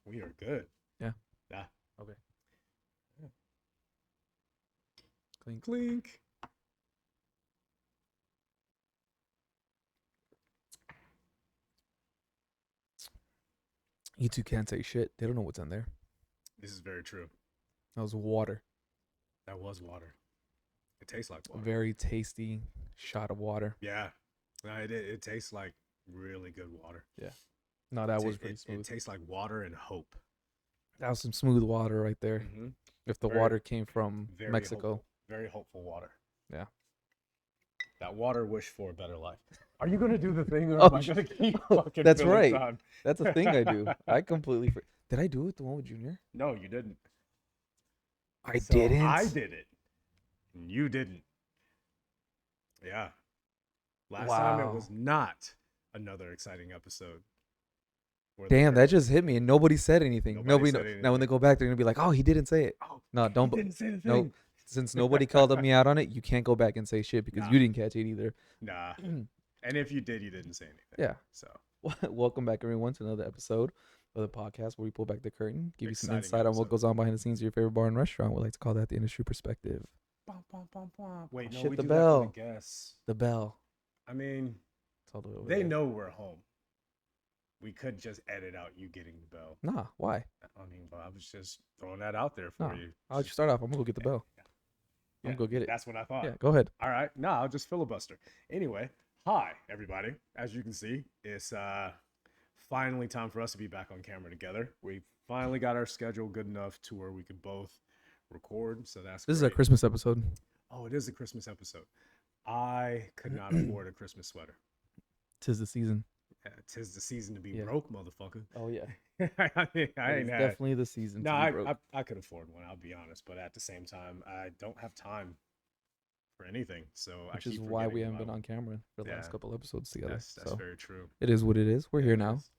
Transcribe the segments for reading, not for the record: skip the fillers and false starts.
we are good. Yeah. Yeah. Okay. Yeah. Clink. Clink. You two can't say shit. They don't know what's in there. This is very true. That was water. That was water. It tastes like water. Very tasty shot of water. Yeah. No, it tastes like really good water. Yeah. No, that was pretty smooth. It tastes like water and hope. That was some smooth water right there. Mm-hmm. If the water came from Mexico. Hopeful, very hopeful water. Yeah. That water wished for a better life. Are you gonna do the thing, or Oh, am I gonna keep fucking that's filling right. time? That's a thing I do. I completely Did I do it, the one with Junior? No, you didn't. I didn't? I did it. And you didn't. Yeah. Last time it was not another exciting episode. Damn, that just hit me, and nobody said anything. Nobody said anything. Now when they go back, they're gonna be like, "Oh, he didn't say it." Oh, No, don't. He didn't say the thing. No, since nobody called me out on it, you can't go back and say shit because Nah. you didn't catch it either. Nah. And if you did, you didn't say anything. Yeah. So welcome back, everyone, to another episode of the podcast where we pull back the curtain, give you some Exciting insight on what episode. goes on behind the scenes of your favorite bar and restaurant. We like to call that the industry perspective. Wait, no, shit, we the do bell. that for the guests. The bell. I mean, It's all the way over they there. know we're home. We could just edit out you getting the bell. Nah, why? I mean, but I was just throwing that out there for No, you. I'll let you start off. I'm gonna go get the bell. Yeah, I'm gonna go get it. That's what I thought. Yeah, go ahead. All right. No, I'll just filibuster. Anyway, hi, everybody. As you can see, it's finally time for us to be back on camera together. We finally got our schedule good enough to where we could both record. So that's This is a great. Christmas episode. Oh, it is a Christmas episode. I could not afford a Christmas sweater. 'Tis the season. Tis the season to be Yeah. broke, motherfucker. Oh yeah, I ain't had. definitely the season. No, to be broke. I could afford one. I'll be honest, but at the same time, I don't have time for anything. So Which I is keep why we forgetting haven't been about on camera for the last Yeah. couple episodes together. That's So very true. it is what it is. We're here It now. is.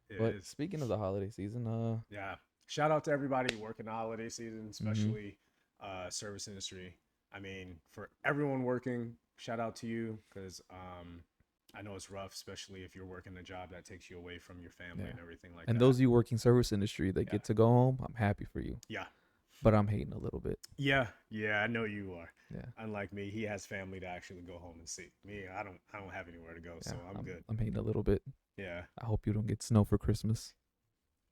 It But is. speaking of the holiday season, Yeah. Shout out to everybody working the holiday season, Mm-hmm. especially service industry. I mean, for everyone working, shout out to you because I know it's rough, especially if you're working a job that takes you away from your family Yeah. and everything like and that. those of you working service industry that Yeah. get to go home, I'm happy for you. Yeah. But I'm hating a little bit. Yeah, I know you are. Yeah. Unlike me, he has family to actually go home and see. Me, I don't have anywhere to go, Yeah, so I'm good. I'm hating a little bit. Yeah. I hope you don't get snow for Christmas.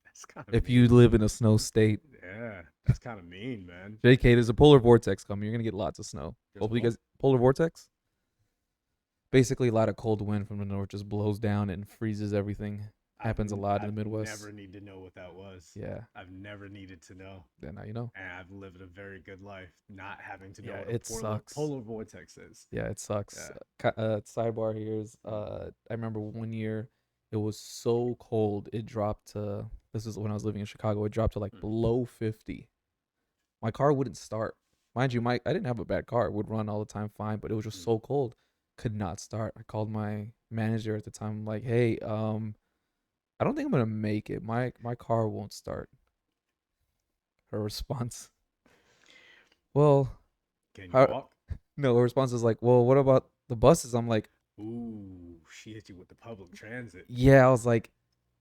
That's kind of If you live in a snow state. Yeah, that's kind of mean, man. JK, there's a polar vortex coming. You're gonna get lots of snow. There's Hopefully you what? guys polar vortex. Basically a lot of cold wind from the north just blows down and freezes everything. Happens a lot in the Midwest. I've never need to know what that was. Yeah. I've never needed to know. Then now you know. And I've lived a very good life not having to know Yeah, what it a sucks. polar vortex is. Yeah, it sucks. Yeah. Sidebar here is I remember one year it was so cold it dropped to, this is when I was living in Chicago, it dropped to like below 50. My car wouldn't start. Mind you, I didn't have a bad car. It would run all the time fine, but it was just so cold. Could not start. I called my manager at the time. I'm like, hey, I don't think I'm gonna make it. My car won't start. Her response, well, Can you How- walk? no, her response is like, well, what about the buses? I'm like, Ooh, she hit you with the public transit. yeah. I was like,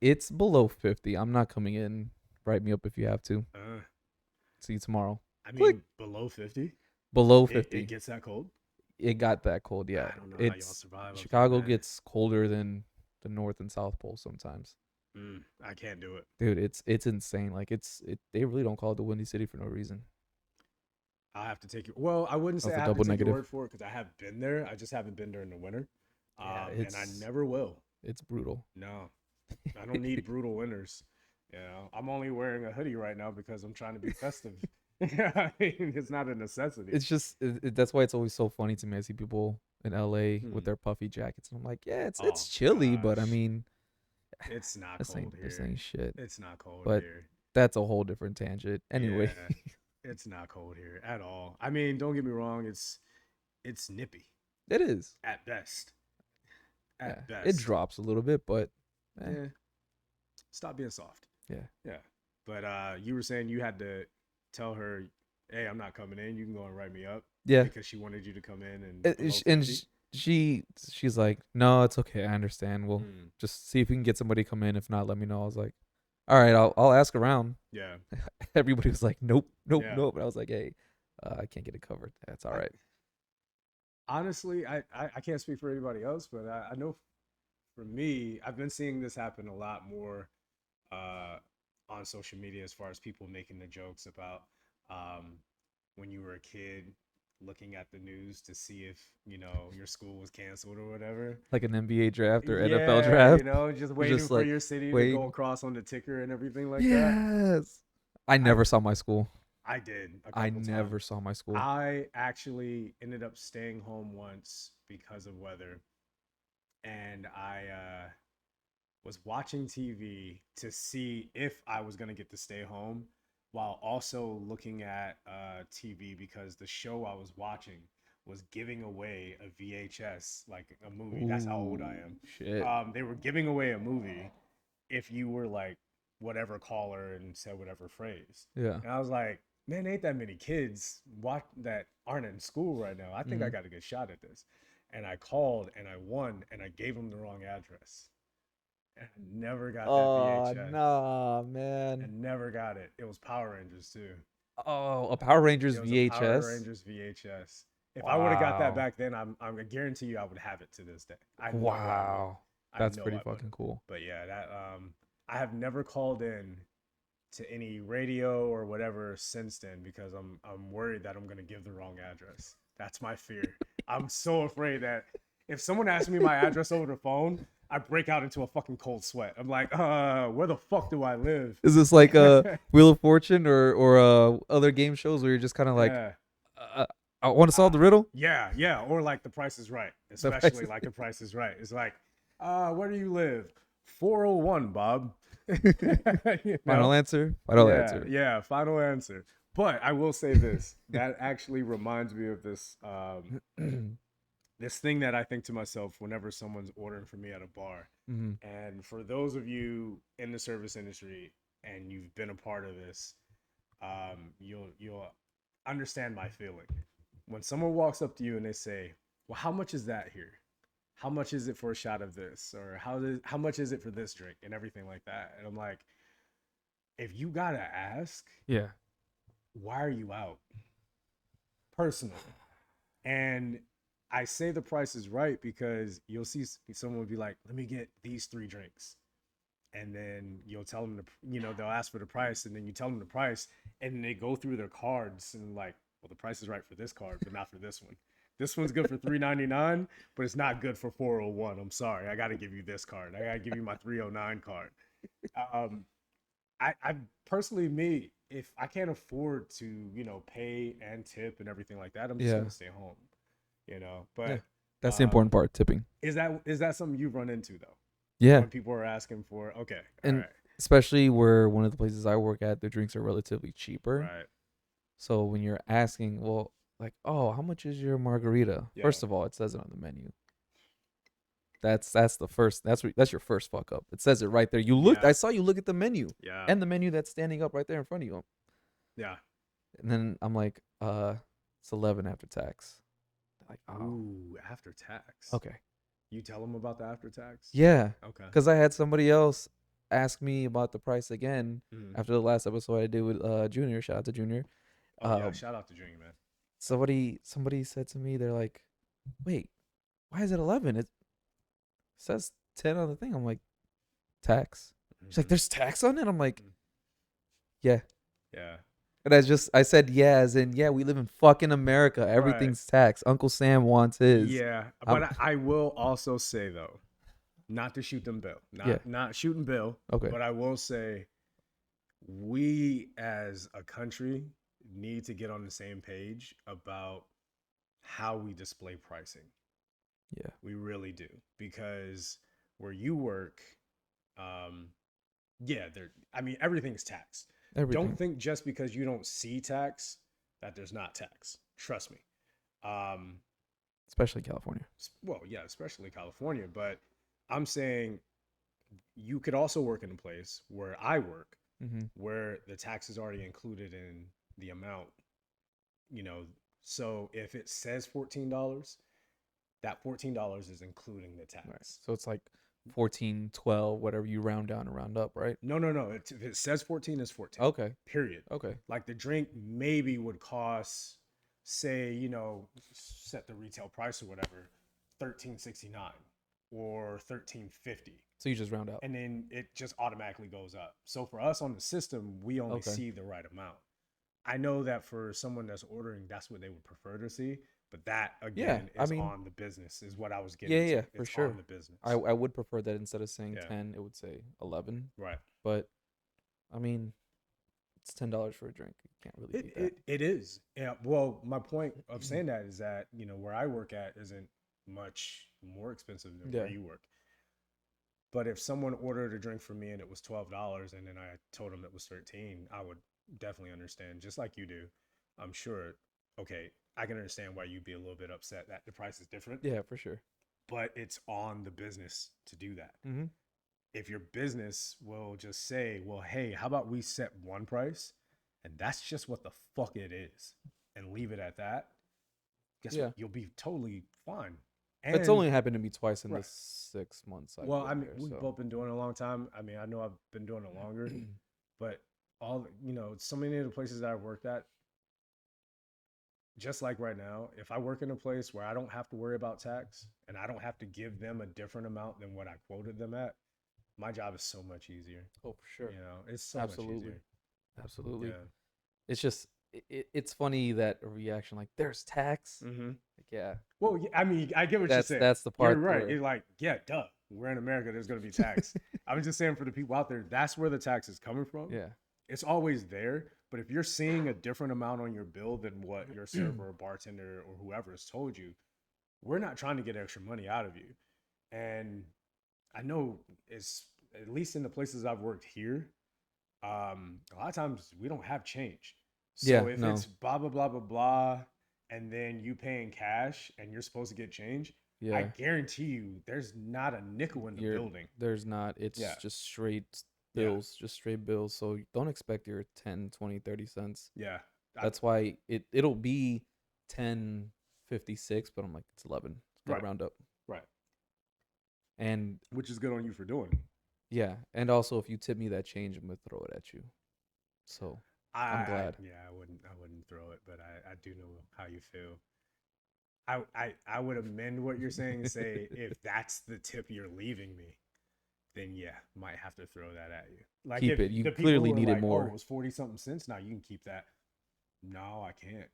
it's below 50. I'm not coming in. Write me up if you have to. See you tomorrow. I mean, Click. below 50? Below It, 50. it gets that cold? It got that cold. Yeah, I don't know how y'all it's survive. up there, Chicago man. gets colder than the North and South Pole sometimes. I can't do it. Dude, it's insane. Like they really don't call it the Windy City for no reason. I have to take you. Well, I wouldn't say That's a I have to double take negative. your word for it because I have been there. I just haven't been during the winter. Yeah, And I it's- never will. It's brutal. No, I don't need brutal winters. You know, I'm only wearing a hoodie right now because I'm trying to be festive. I mean, it's not a necessity. It's just that's why it's always so funny to me. I see people in LA Hmm. with their puffy jackets, and I'm like, yeah, it's Oh, chilly, but I gosh. mean, It's not this cold ain't here. this ain't shit. It's not cold But here. That's a whole different tangent. Anyway, Yeah, it's not cold here at all. I mean, don't get me wrong. It's nippy it is. at best. At Yeah, best, it drops a little bit, but Yeah. Stop being soft. Yeah. Yeah. But you were saying you had to tell her, hey, I'm not coming in. You can go and write me up. yeah. Because she wanted you to come in and. And, below and 50? she's like, no, it's okay. I understand. We'll Mm. just see if we can get somebody to come in. If not, let me know. I was like, all right, I'll ask around. Yeah. Everybody was like, nope, nope, Yeah. nope. And I was like, hey, I can't get it covered. That's all I, right. honestly, I can't speak for anybody else, but I know for me, I've been seeing this happen a lot more uh, on social media as far as people making the jokes about um, when you were a kid looking at the news to see if your school was canceled or whatever. Like an NBA draft or NFL Yeah, draft. just You're waiting just for like, your city to wait, go across on the ticker and everything like that. yes. I I never saw my school. I did a I couple never times. saw my school. I actually ended up staying home once because of weather, and I was watching TV to see if I was gonna get to stay home, while also looking at TV because the show I was watching was giving away a VHS, like a movie. That's how old I Ooh, am. shit. They were giving away a movie if you were like whatever caller and said whatever phrase. Yeah. And I was like, man, ain't that many kids watch that aren't in school right now. I think I Mm-hmm. got a good shot at this. And I called and I won and I gave them the wrong address. And I never got that Oh, VHS. nah, man. And never got it. It was Power Rangers too. Oh, a Power Rangers It was a Power VHS. Rangers VHS. If I would have got that Wow. back then, I guarantee you I would have it to this day. I know I would. Wow. I That's know pretty I would fucking have. cool. But yeah, that I have never called in to any radio or whatever since then because I'm worried that I'm gonna give the wrong address. That's my fear. I'm so afraid that if someone asks me my address over the phone, I break out into a fucking cold sweat. I'm like, where the fuck do I live? Is this like a Wheel of Fortune or other game shows where you're just kind of like, Yeah. uh, I want to solve the riddle? Yeah, or like The Price is Right, The especially prices. like The Price is Right. It's like, where do you live? 401, Bob. you know? Final answer. Final Yeah, answer. yeah, final answer. But I will say this. That actually reminds me of this this thing that I think to myself whenever someone's ordering for me at a bar. Mm-hmm. And for those of you in the service industry and you've been a part of this, you'll understand my feeling. When someone walks up to you and they say, "Well, how much is that here? How much is it for a shot of this? Or how much is it for this drink?" and everything like that. And I'm like, if you gotta ask, Yeah. why are you out? Personally. And I say the price is right because you'll see someone will be like, let me get these three drinks. And then you'll tell them, they'll ask for the price and then you tell them the price and they go through their cards and like, well, the price is right for this card, but not for this one. This one's good for $3.99, but it's not good for 401. I'm sorry. I got to give you this card. I got to give you my 309 card. Um, I personally, me, if I can't afford to, pay and tip and everything like that, I'm just Yeah. gonna stay home, Yeah. But That's the important um, part, tipping. is that something you've run into though? Yeah. When people are asking for, okay, all And right, especially where one of the places I work at, the drinks are relatively cheaper. right, So when you're asking, well, like, oh, how much is your margarita? yeah, First of all, it says it on the menu. That's the first. That's your first fuck up. It says it right there. You looked. yeah, I saw you look at the menu yeah, and the menu that's standing up right there in front of you. yeah. And then I'm like, it's 11 after tax. They're like, oh, Ooh, after tax. okay, You tell them about the after tax. yeah. Okay. Because I had somebody else ask me about the price again Mhm. after the last episode I did with Junior. Shout out to Junior. Oh yeah, shout out to Junior man. Somebody said to me, they're like, wait, why is it 11? It says 10 on the thing. I'm like, tax. She's like, Mhm. there's tax on it. I'm like, Mhm. yeah. Yeah. And I said, yeah, as in, yeah, we live in fucking America. Right. Everything's taxed. Uncle Sam wants his. Yeah, I'm, but I will also say though, not to shoot them Bill, yeah, not shooting Bill, okay. but I will say we as a country need to get on the same page about how we display pricing. Yeah, We really do because where you work, um, yeah, there. I mean, everything's taxed. Don't everything. think just because you don't see tax that there's not tax. Trust me. Um, Especially California. well, yeah, especially California, but I'm saying you could also work in a place where I work Mm-hmm. where the tax is already included in the amount, you know. So if it says $14, that $14 is including the Right. tax. So it's like 14, 12, whatever you round down and round up, right? No. If it says 14, it's 14. Okay. Period. Okay. Like the drink maybe would cost, say, set the retail price or whatever, 13.69 or 13.50. So you just round out. And then it just automatically goes up. So for us on the system, we only Okay. see the right amount. I know that for someone that's ordering, that's what they would prefer to see. But that again I is mean, on the business, is what I was getting yeah, to. for It's sure. on the business. I would prefer that instead of saying Yeah. 10, it would say 11. Right. But I mean, it's $10 for a drink. You can't really beat that. It is. Yeah. Well, my point of saying that is that, where I work at isn't much more expensive than where you work. But if someone ordered a drink for me and it was $12 and then I told them it was 13, I would definitely understand, just like you do. I'm sure, okay, I can understand why you'd be a little bit upset that the price is different. Yeah, for sure. But it's on the business to do that. Mm-hmm. If your business will just say, well, hey, how about we set one price and that's just what the fuck it is, and leave it at that, guess what? You'll be totally fine. And it's only happened to me twice in the 6 months. Well, I mean, we've both been doing it a long time. I mean, I know I've been doing it longer, but so many of the places that I've worked at, just like right now, if I work in a place where I don't have to worry about tax and I don't have to give them a different amount than what I quoted them at, my job is so much easier. Oh, for sure. It's so much easier. Absolutely. Yeah. It's just, it's funny that a reaction like, there's tax. Mm-hmm. Like, yeah. Well, I mean, I get what you're saying. That's the part. You're right. It's like, yeah, duh. We're in America. There's going to be tax. I was just saying for the people out there, that's where the tax is coming from. Yeah. It's always there. But if you're seeing a different amount on your bill than what your server or bartender or whoever has told you, we're not trying to get extra money out of you. And I know it's, at least in the places I've worked here, a lot of times we don't have change. So if it's blah, blah, blah, blah, blah, and then you paying cash and you're supposed to get change, I guarantee you there's not a nickel in the building. There's not. It's just straight bills, just straight bills. So don't expect your 10, 20, 30 cents. Yeah. That's why it'll be 10.56, but I'm like, it's 11. Gotta round up. Right. And which is good on you for doing it. Yeah. And also, if you tip me that change, I'm gonna throw it at you. So I'm glad. I wouldn't throw it, but I do know how you feel. I would amend what you're saying and say, if that's the tip you're leaving me, then yeah, might have to throw that at you. Like, keep it. You clearly need it more. Oh, it was 40-something cents. Now you can keep that. No, I can't.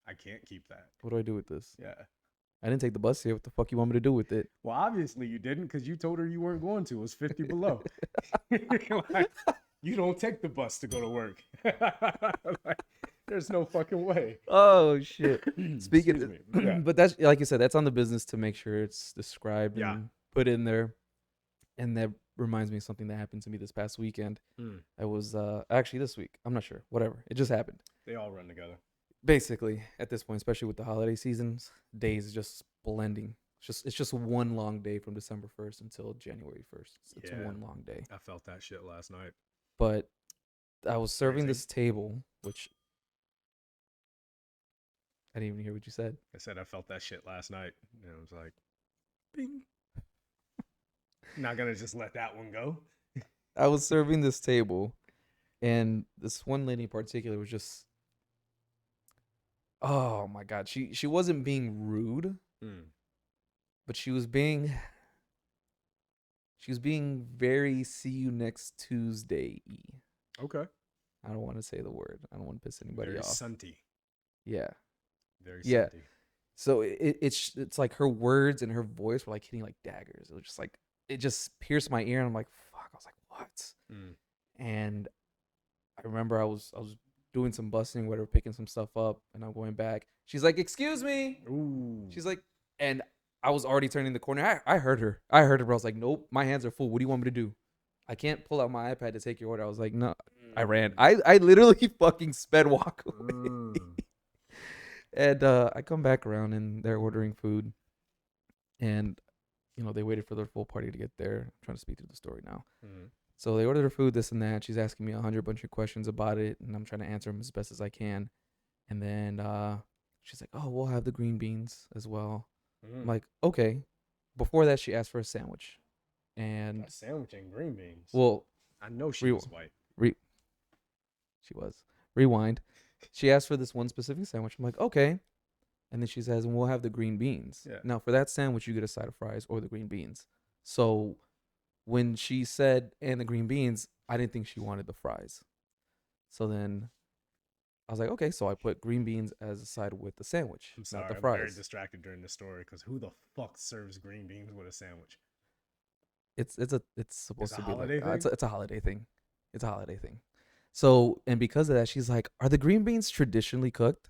I can't keep that. What do I do with this? Yeah. I didn't take the bus here. What the fuck you want me to do with it? Well, obviously you didn't, because you told her you weren't going to. It was 50 below. Like, you don't take the bus to go to work. Like, there's no fucking way. Oh shit. Speaking of, but that's, like you said, that's on the business to make sure it's described and put in there. And that reminds me of something that happened to me this past weekend. I was actually this week. I'm not sure. Whatever. It just happened. They all run together. Basically, at this point, especially with the holiday seasons, days just blending. It's just one long day from December 1st until January 1st. It's one long day. I felt that shit last night. But I was serving this table, which I didn't even hear what you said. I said I felt that shit last night. And I was like, bing. Not going to just let that one go. I was serving this table, and this one lady in particular was just, oh my God. She wasn't being rude, but she was being very see you next Tuesday-y. Okay. I don't want to say the word. I don't want to piss anybody very off. Sunty. Yeah. Very sunty. Yeah. So it's like her words and her voice were like hitting like daggers. It was just like, it just pierced my ear, and I'm like, fuck. I was like, what? And I remember I was doing some busting, whatever, picking some stuff up, and I'm going back. She's like, excuse me. Ooh. She's like, and I was already turning the corner. I heard her. But I was like, nope, my hands are full. What do you want me to do? I can't pull out my iPad to take your order. I was like, no. I ran. I literally fucking sped walk away. And I come back around, and they're ordering food. And, they waited for their full party to get there. I'm trying to speed through the story now. So they ordered their food, this and that. She's asking me 100 bunch of questions about it, and I'm trying to answer them as best as I can. And then she's like, oh, we'll have the green beans as well. I'm like, okay. Before that, she asked for a sandwich. And A sandwich and green beans. well, I know she re, was white. re, she was rewind. She asked for this one specific sandwich. I'm like, okay. And then she says, and we'll have the green beans. Yeah. Now, for that sandwich, you get a side of fries or the green beans. So when she said, and the green beans, I didn't think she wanted the fries. So then I was like, okay. So I put green beans as a side with the sandwich, I'm not sorry. the I'm very fries. distracted during the story because who the fuck serves green beans with a sandwich? It's It's supposed a to be like holiday thing. it's a holiday thing. It's a holiday thing. So and because of that, she's like, "Are the green beans traditionally cooked?"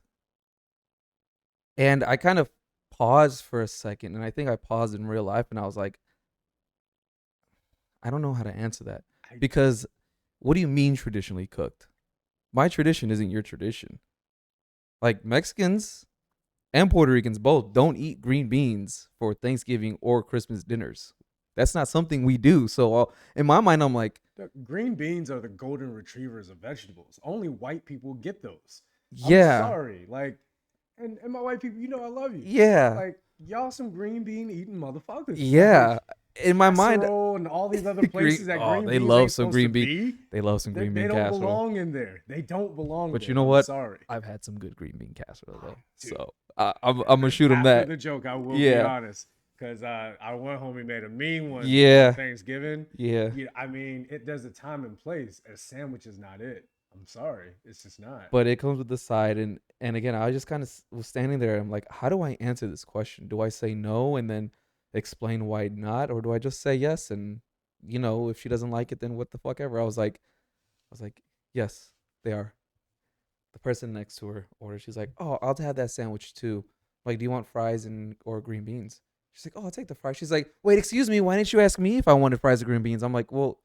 And I kind of paused for a second, and I think I paused in real life, and I was like, I don't know how to answer that I, because what do you mean traditionally cooked? My tradition isn't your tradition. Like Mexicans and Puerto Ricans both don't eat green beans for Thanksgiving or Christmas dinners. That's not something we do. So in my mind, I'm like, the green beans are the golden retrievers of vegetables. Only white people get those. I'm yeah, sorry. Like, and my white people, you know I love you. yeah, Like, y'all some green bean eating motherfuckers. Like, yeah. In my mind, casserole and all these other green. places that Oh, green they beans love ain't some supposed to green bean. be. They love some green They bean don't casserole. belong in there. They don't belong But there. you know I'm what? sorry. I've had some good green bean casserole though. Dude, So I'm gonna shoot him after that. the joke, I will be Yeah, honest, because our one homie made a mean one on yeah, Thanksgiving. yeah. Yeah, I mean, it does a time and place. A sandwich is not it. I'm sorry, it's just not. But it comes with the side, and again, I just kind of was standing there. I'm like, how do I answer this question? Do I say no and then explain why not, or do I just say yes and if she doesn't like it, then what the fuck ever? I was like, yes, they are. The person next to her ordered. She's like, oh, I'll have that sandwich too. Like, do you want fries and or green beans? She's like, oh, I'll take the fries. She's like, wait, excuse me, why didn't you ask me if I wanted fries or green beans? I'm like, well,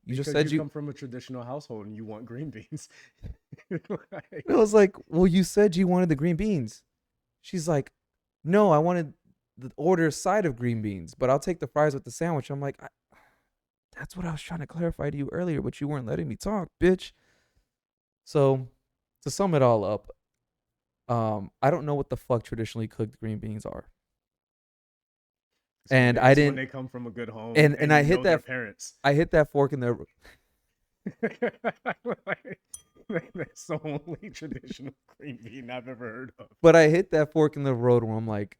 you just Because said you you. come from a traditional household and you want green beans. Like, I was like, well, you said you wanted the green beans. She's like, no, I wanted the order side of green beans, but I'll take the fries with the sandwich. I'm like, that's what I was trying to clarify to you earlier, but you weren't letting me talk, bitch. So to sum it all up, I don't know what the fuck traditionally cooked green beans are. And I it's when didn't they come from a good home and and I you hit know their that parents. I hit that fork in the That's the only traditional green bean I've ever heard of. but I hit that fork in the road where I'm like,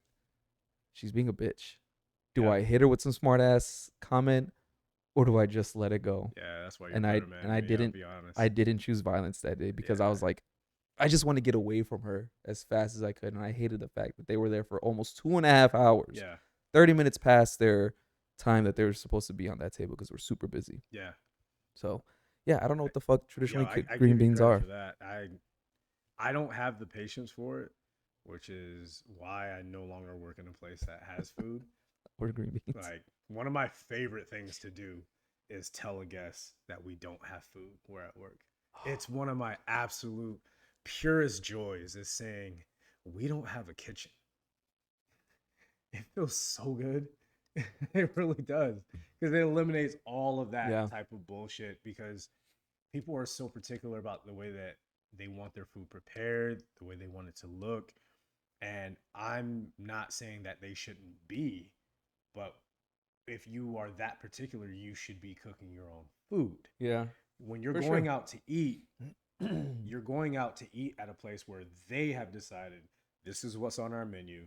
she's being a bitch. Do Yeah, I hit her with some smart ass comment or do I just let it go? yeah, that's why you're a And I better man and than I me. I'll didn't be honest. I didn't choose violence that day because I Yeah, was like, I just want to get away from her as fast as I could. And I hated the fact that they were there for almost 2.5 hours. yeah, 30 minutes past their time that they were supposed to be on that table because we're super busy. yeah. So yeah, I don't know what the fuck Yo, traditionally I green give you beans credit are. for that. I don't have the patience for it, which is why I no longer work in a place that has food. Or green beans. Like one of my favorite things to do is tell a guest that we don't have food where at work. It's one of my absolute purest joys is saying we don't have a kitchen. It feels so good. It really does because it eliminates all of that Yeah. type of bullshit because people are so particular about the way that they want their food prepared, the way they want it to look. And I'm not saying that they shouldn't be, but if you are that particular, you should be cooking your own food. Yeah. When you're For going sure. out to eat, you're going out to eat at a place where they have decided this is what's on our menu.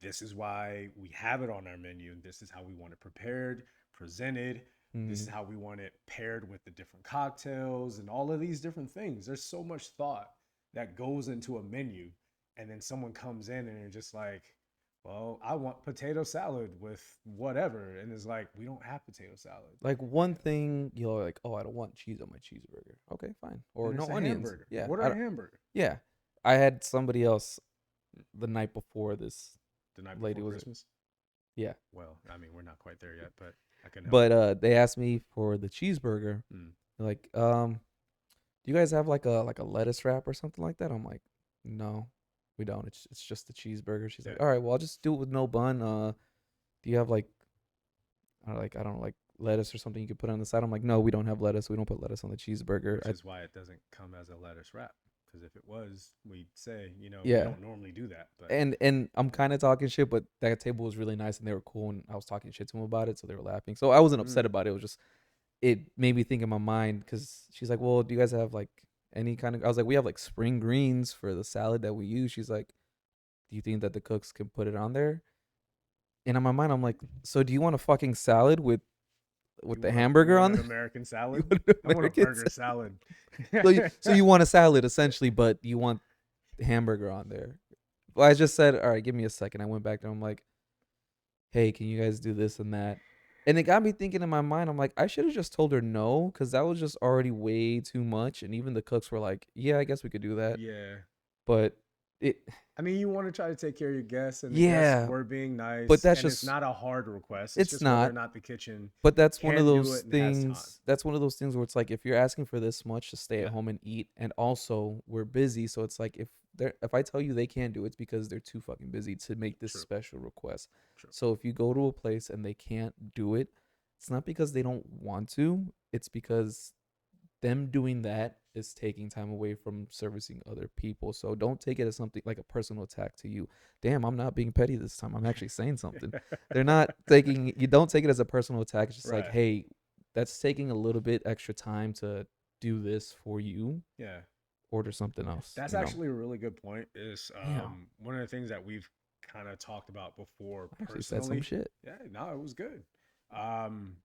This is why we have it on our menu. This is how we want it prepared, presented. This is Mm. how we want it paired with the different cocktails and all of these different things. There's so much thought that goes into a menu. And then someone comes in and they're just like, well, I want potato salad with whatever. And it's like, we don't have potato salad. Like one thing you're like, oh, I don't want cheese on my cheeseburger. Okay, fine. Or And no it's a onions. hamburger. Yeah. Order a hamburger Yeah. I had somebody else the night before this the night lady before was Christmas. yeah. Well, I mean, we're not quite there yet, but I can help. But they asked me for the cheeseburger. Mm. They're like, do you guys have like a lettuce wrap or something like that? I'm like, no, we don't. It's just the cheeseburger. She's Yeah. like, all right, well, I'll just do it with no bun. Do you have like I don't know, like lettuce or something you could put on the side? I'm like, no, we don't have lettuce. We don't put lettuce on the cheeseburger. Which is why it doesn't come as a lettuce wrap because if it was, we'd say, we Yeah. don't normally do that. But And I'm kind of talking shit, but that table was really nice and they were cool and I was talking shit to them about it, so they were laughing. So I wasn't upset mm, about it. It was just it made me think in my mind because she's like, "Well, do you guys have like any kind of?" I was like, "We have like spring greens for the salad that we use." She's like, "Do you think that the cooks can put it on there?" And in my mind, I'm like, "So do you want a fucking salad with the you hamburger want on an there? American You salad? want an I want a American burger salad? salad. So you want a salad essentially, but you want the hamburger on there." Well, I just said, "All right, give me a second." I went back to him like, "Hey, can you guys do this and that?" And it got me thinking in my mind. I'm like, I should have just told her no, because that was just already way too much. And even the cooks were like, "Yeah, I guess we could do that." Yeah. But it, I mean, you want to try to take care of your guests, and the guests yeah, were being but nice, that's and it's just, not a hard request. It's it's just whether or not. not the kitchen But that's one of can do those it and has time. things. That's one of those things where it's like, if you're asking for this much to stay at Yeah, home and eat, and also we're busy, so it's like if I tell you they can't do it, it's because they're too fucking busy to make this true, special request. true. So if you go to a place and they can't do it, it's not because they don't want to. It's because them doing that is taking time away from servicing other people. So don't take it as something like a personal attack to you. Damn, I'm not being petty this time. I'm actually saying something. They're not taking you don't take it as a personal attack. It's just like, Right. hey, that's taking a little bit extra time to do this for you. Yeah. Order something else, That's actually a really good point. Is Yeah. one of the things that we've kind of talked about before I actually said some personally. shit. Yeah, no, it was good. Um,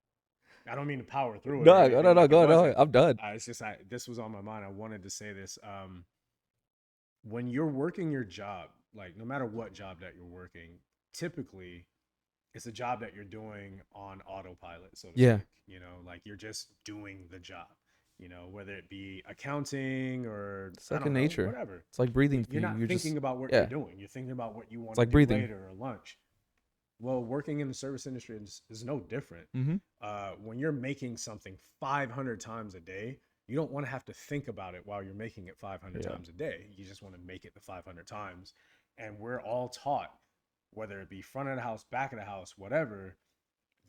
I don't mean to power through it or No, no, anything no, no, like it go no. wasn't. I'm done. It's just this was on my mind. I wanted to say this. When you're working your job, like no matter what job that you're working, typically it's a job that you're doing on autopilot, so to Yeah. speak. Like you're just doing the job. Whether it be accounting or I Second don't know, nature. whatever. It's like breathing for You're you. not You're just thinking about what you're yeah. doing. You're thinking about what you It's want to like do breathing. later or lunch. Well, working in the service industry is no different. Mm-hmm. When you're making something 500 times a day, you don't want to have to think about it while you're making it 500 Yeah. times a day. You just want to make it the 500 times. And we're all taught, whether it be front of the house, back of the house, whatever,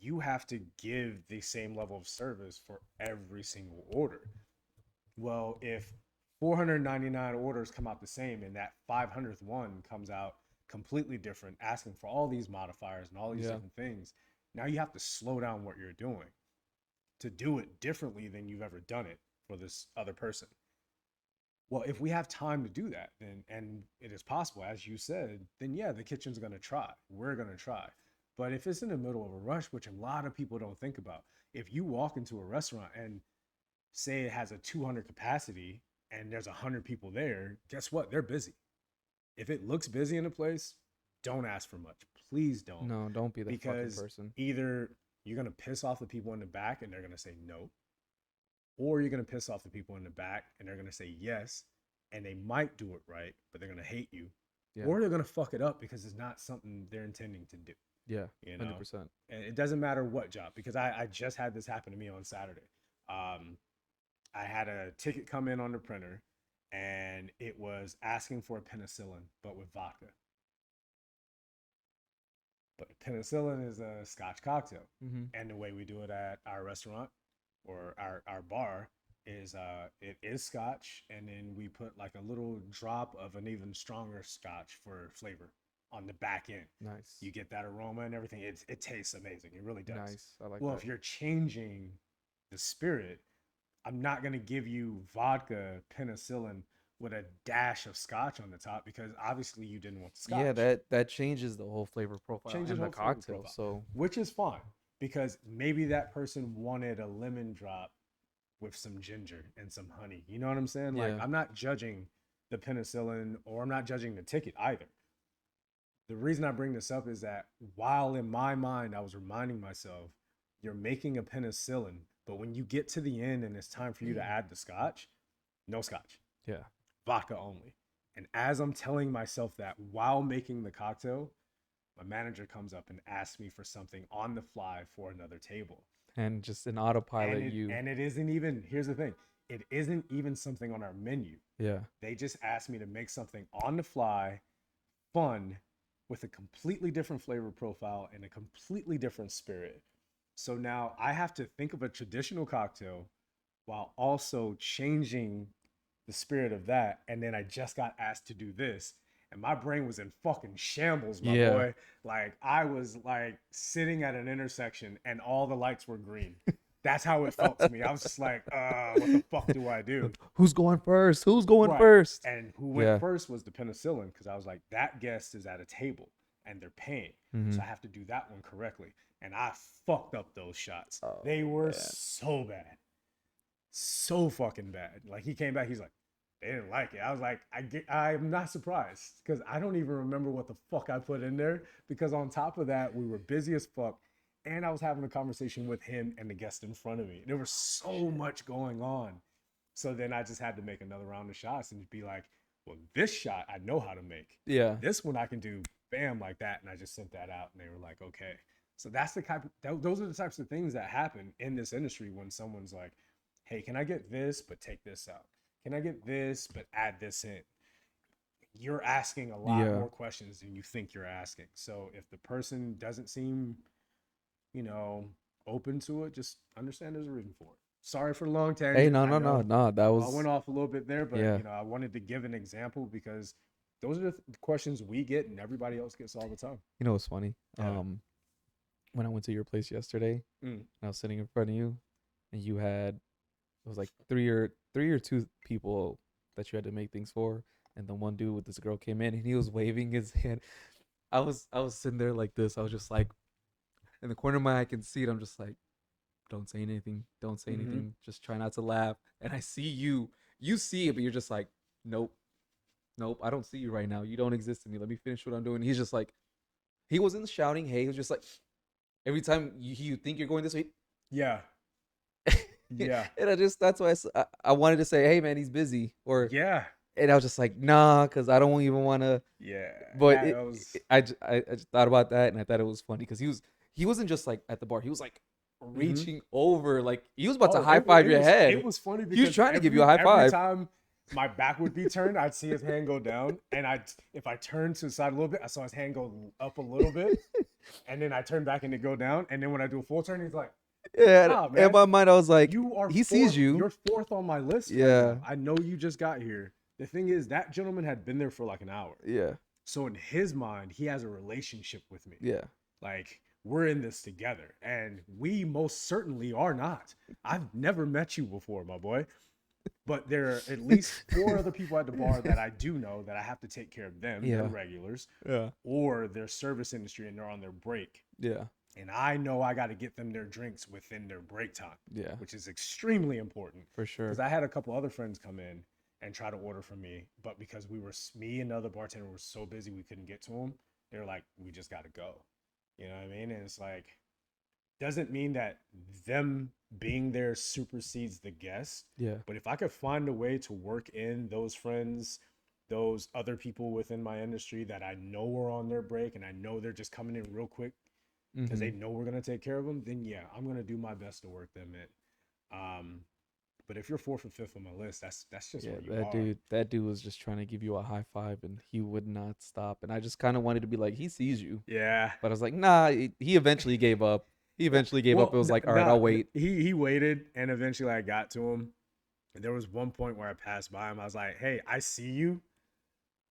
you have to give the same level of service for every single order. Well, if 499 orders come out the same and that 500th one comes out completely different, asking for all these modifiers and all these Yeah. different things, now you have to slow down what you're doing to do it differently than you've ever done it for this other person. Well, if we have time to do that, then and it is possible, as you said, then yeah, the kitchen's gonna try. We're gonna try. But if it's in the middle of a rush, which a lot of people don't think about, if you walk into a restaurant and say it has a 200 capacity and there's 100 people there, guess what? They're busy. If it looks busy in a place, don't ask for much. Please don't. No, don't be that fucking Because person. either you're going to piss off the people in the back and they're going to say no, or you're going to piss off the people in the back and they're going to say yes, and they might do it right, but they're going to hate you, Yeah. or they're going to fuck it up because it's not something they're intending to do. Yeah. You know, 100%. and it doesn't matter what job, because I just had this happen to me on Saturday. Um, I had a ticket come in on the printer and it was asking for a penicillin, but with vodka. But penicillin is a Scotch cocktail. Mm-hmm. And the way we do it at our restaurant or our bar is it is Scotch, and then we put like a little drop of an even stronger Scotch for flavor on the back end. Nice. You get that aroma and everything. It tastes amazing. It really does. Nice. I like Well, that. if you're changing the spirit, I'm not going to give you vodka penicillin with a dash of scotch on the top, because obviously you didn't want the Yeah, scotch. that changes the whole flavor profile Changes and the the whole flavor cocktail. profile, So which is fine, because maybe that person wanted a lemon drop with some ginger and some honey. You know what I'm saying? Like, yeah, I'm not judging the penicillin, or I'm not judging the ticket either. The reason I bring this up is that while in my mind I was reminding myself, you're making a penicillin, but when you get to the end and it's time for you to add the scotch, no scotch, yeah, vodka only. And as I'm telling myself that while making the cocktail, my manager comes up and asks me for something on the fly for another table. and just an And autopilot. it You and it isn't even, here's the thing, it isn't even something on our menu. yeah, They just asked me to make something on the fly, fun, with a completely different flavor profile and a completely different spirit. So now I have to think of a traditional cocktail while also changing the spirit of that. And then I just got asked to do this. And my brain was in fucking shambles, my Yeah. boy. Like I was like sitting at an intersection and all the lights were green. That's how it felt to me. I was just like, what the fuck do I do? Who's going first? Who's going Right. first? And who went Yeah. first was the penicillin because I was like, that guest is at a table and they're paying. Mhm. So I have to do that one correctly. And I fucked up those shots. Oh, They were man. so bad. So fucking bad. Like he came back, he's like, they didn't like it. I was like, I'm not surprised because I don't even remember what the fuck I put in there. Because on top of that, we were busy as fuck. And I was having a conversation with him and the guest in front of me. There was so much going on. So then I just had to make another round of shots and be like, well, this shot I know how to make. Yeah. This one I can do bam like that. And I just sent that out and they were like, okay. So that's the type of, those are the types of things that happen in this industry when someone's like, hey, can I get this, but take this out? Can I get this, but add this in? You're asking a lot more questions than you think you're asking. So if the person doesn't seem, open to it, just understand there's a reason for it. Sorry for the long tangent. Hey, no. That was. I went off a little bit there, but Yeah. I wanted to give an example because those are the questions we get and everybody else gets all the time. You know what's funny? Yeah. When I went to your place yesterday, and I was sitting in front of you, and you had, it was like three or two people that you had to make things for, and the one dude with this girl came in and he was waving his hand. I was sitting there like this. I was just like, in the corner of my eye, I can see it. I'm just like, don't say anything. Don't say anything. Just try not to laugh. And I see you. You see it, but you're just like, nope. I don't see you right now. You don't exist to me. Let me finish what I'm doing. He's just like, he wasn't shouting, hey. He was just like, every time you think you're going this way. Yeah. Yeah. And that's why I wanted to say, hey, man, he's busy. Or yeah. And I was just like, nah, because I don't even want to. Yeah. But I just thought about that, and I thought it was funny because he wasn't just like at the bar. He was like reaching over, like he was about to high five your head. It was funny because he was trying to give you a high five. Every time my back would be turned, I'd see his hand go down, and if I turned to the side a little bit, I saw his hand go up a little bit, and then I turned back and it go down, and then when I do a full turn, he's like, yeah. In my mind, I was like, he sees you. You're fourth on my list. Yeah. Right now. I know you just got here. The thing is, that gentleman had been there for like an hour. Yeah. So in his mind, he has a relationship with me. Yeah. Like, we're in this together. And we most certainly are not. I've never met you before, my boy. But there are at least 4 other people at the bar that I do know that I have to take care of them. Yeah. They're regulars. Yeah. Or they're service industry and they're on their break. Yeah. And I know I got to get them their drinks within their break time. Yeah. Which is extremely important. For sure. Because I had a couple other friends come in and try to order from me, but because me and the other bartender were so busy we couldn't get to them, they're like, we just got to go. You know what I mean? And it's like, doesn't mean that them being there supersedes the guest. Yeah. But if I could find a way to work in those friends, those other people within my industry that I know are on their break and I know they're just coming in real quick because they know we're going to take care of them, then yeah, I'm going to do my best to work them in. But if you're 4th or 5th on my list, that's just where you are. That dude was just trying to give you a high five, and he would not stop. And I just kind of wanted to be like, he sees you. Yeah. But I was like, nah. He eventually gave up. It was like, all right, I'll wait. He waited, and eventually I got to him. And there was one point where I passed by him. I was like, hey, I see you,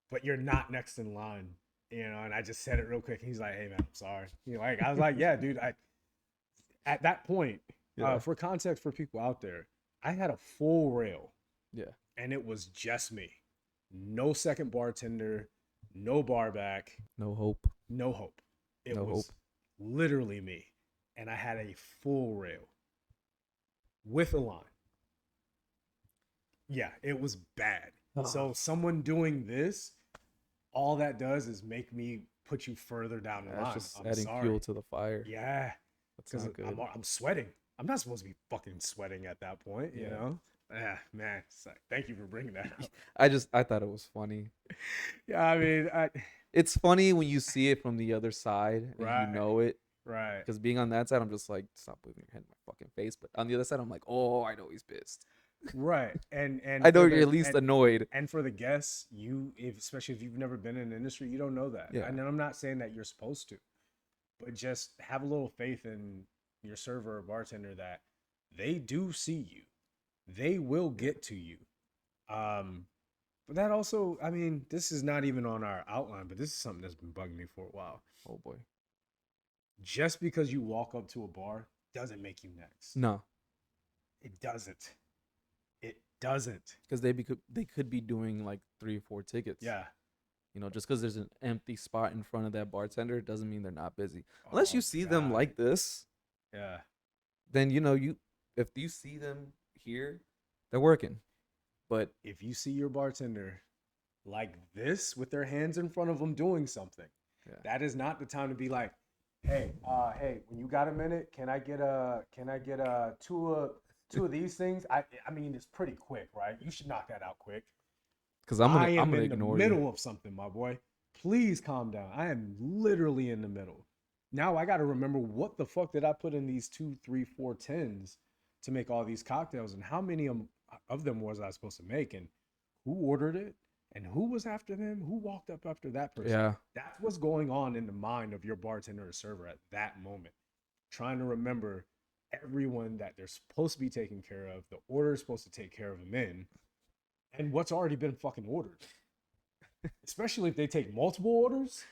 but you're not next in line. And I just said it real quick. He's like, hey, man, I'm sorry. I was like, yeah, dude. At that point, for context for people out there, I had a full rail. Yeah. And it was just me. No second bartender, no bar back. No hope. No hope. It was literally me. And I had a full rail with a line. Yeah, it was bad. So someone doing this, all that does is make me put you further down the line. Just adding fuel to the fire. Yeah. That's not good. I'm sweating. I'm not supposed to be fucking sweating at that point, you know? Yeah, man. Thank you for bringing that up. I thought it was funny. Yeah, I mean, it's funny when you see it from the other side and you know it. Right. Because being on that side, I'm just like, stop moving your head in my fucking face. But on the other side, I'm like, oh, I know he's pissed. Right. And I know you're at least annoyed. And for the guests, especially if you've never been in the industry, you don't know that. Yeah. And I'm not saying that you're supposed to, but just have a little faith in your server or bartender that they do see you. They will get to you. But that also, I mean, this is not even on our outline, but this is something that's been bugging me for a while. Oh boy. Just because you walk up to a bar doesn't make you next. No, It doesn't. It doesn't. because they could be doing like 3 or 4 tickets. Yeah. You know, just because there's an empty spot in front of that bartender doesn't mean they're not busy. Unless you Oh, see them God. like this, Yeah. then if you see them here, they're working. But If you see your bartender like this with their hands in front of them doing something, yeah, that is not the time to be like, hey, when you got a minute, can I get two of these things? I mean, it's pretty quick, right? You should knock that out quick. because I I'm am gonna in the ignore middle you. of something, my boy. Please calm down. I am literally in the middle. Now I got to remember what the fuck did I put in these 2, 3, 4 tins to make all these cocktails, and how many of them was I supposed to make, and who ordered it, and who was after them, who walked up after that person. Yeah, That's what's going on in the mind of your bartender or server at that moment. Trying to remember everyone that they're supposed to be taking care of, the order is supposed to take care of them in, and what's already been fucking ordered. Especially if they take multiple orders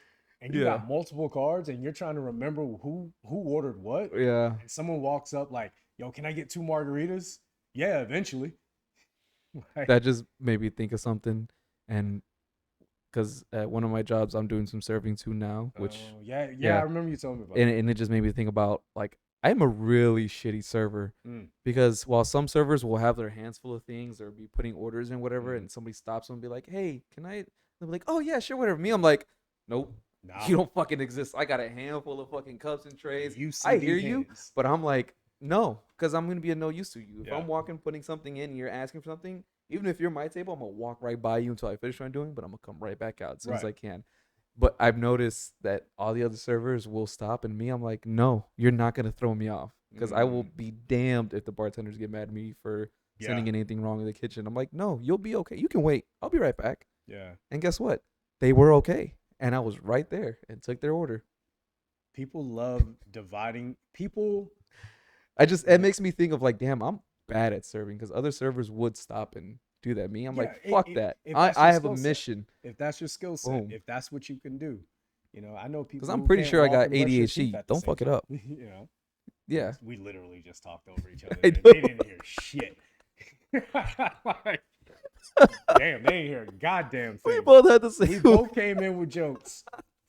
and you yeah, got multiple cards and you're trying to remember who ordered what, yeah. and someone walks up like, "Yo, can I get 2 margaritas?" Yeah, eventually. Like, That just made me think of something, and because at one of my jobs, I'm doing some serving too now, oh which yeah, I yeah, remember you telling me about and it just made me think about like I'm a really shitty server that. because while some servers will have their hands full of things or be putting orders in whatever, Mm. and somebody stops them and be like, "Hey, can I?" They'll be like, "Oh yeah, sure, whatever." Me, I'm like, "Nope, Nah, you don't fucking exist. I got a handful of fucking cups and trays. you see I hear these you, hands. but I'm like, no, because I'm gonna be of no use to you. If Yeah, I'm walking, putting something in, and you're asking for something, even if you're my table, I'm gonna walk right by you until I finish what I'm doing, but I'm gonna come right back out as soon as right. I can." But I've noticed that all the other servers will stop, and me, I'm like, no, you're not gonna throw me off because I will Mm, be damned if the bartenders get mad at me for yeah, sending in anything wrong in the kitchen. I'm like, no, you'll be okay. You can wait. I'll be right back. yeah. And guess what? They were okay, and I was right there and took their order. People love dividing. People, It makes me think of like, damn, I'm bad at serving because other servers would stop and do that. Me, I'm yeah. like, fuck that. If I that's your I have a skill set, mission. if that's your skill set, Boom. if that's what you can do, I know Because people I'm who pretty can't sure I walk got and brush their teeth ADHD. at the Don't same fuck it time. up. Yeah, We literally just talked over each other. I There. know. They didn't hear shit. Like, damn, they ain't hear a goddamn We thing. both had the same. We both came in with jokes.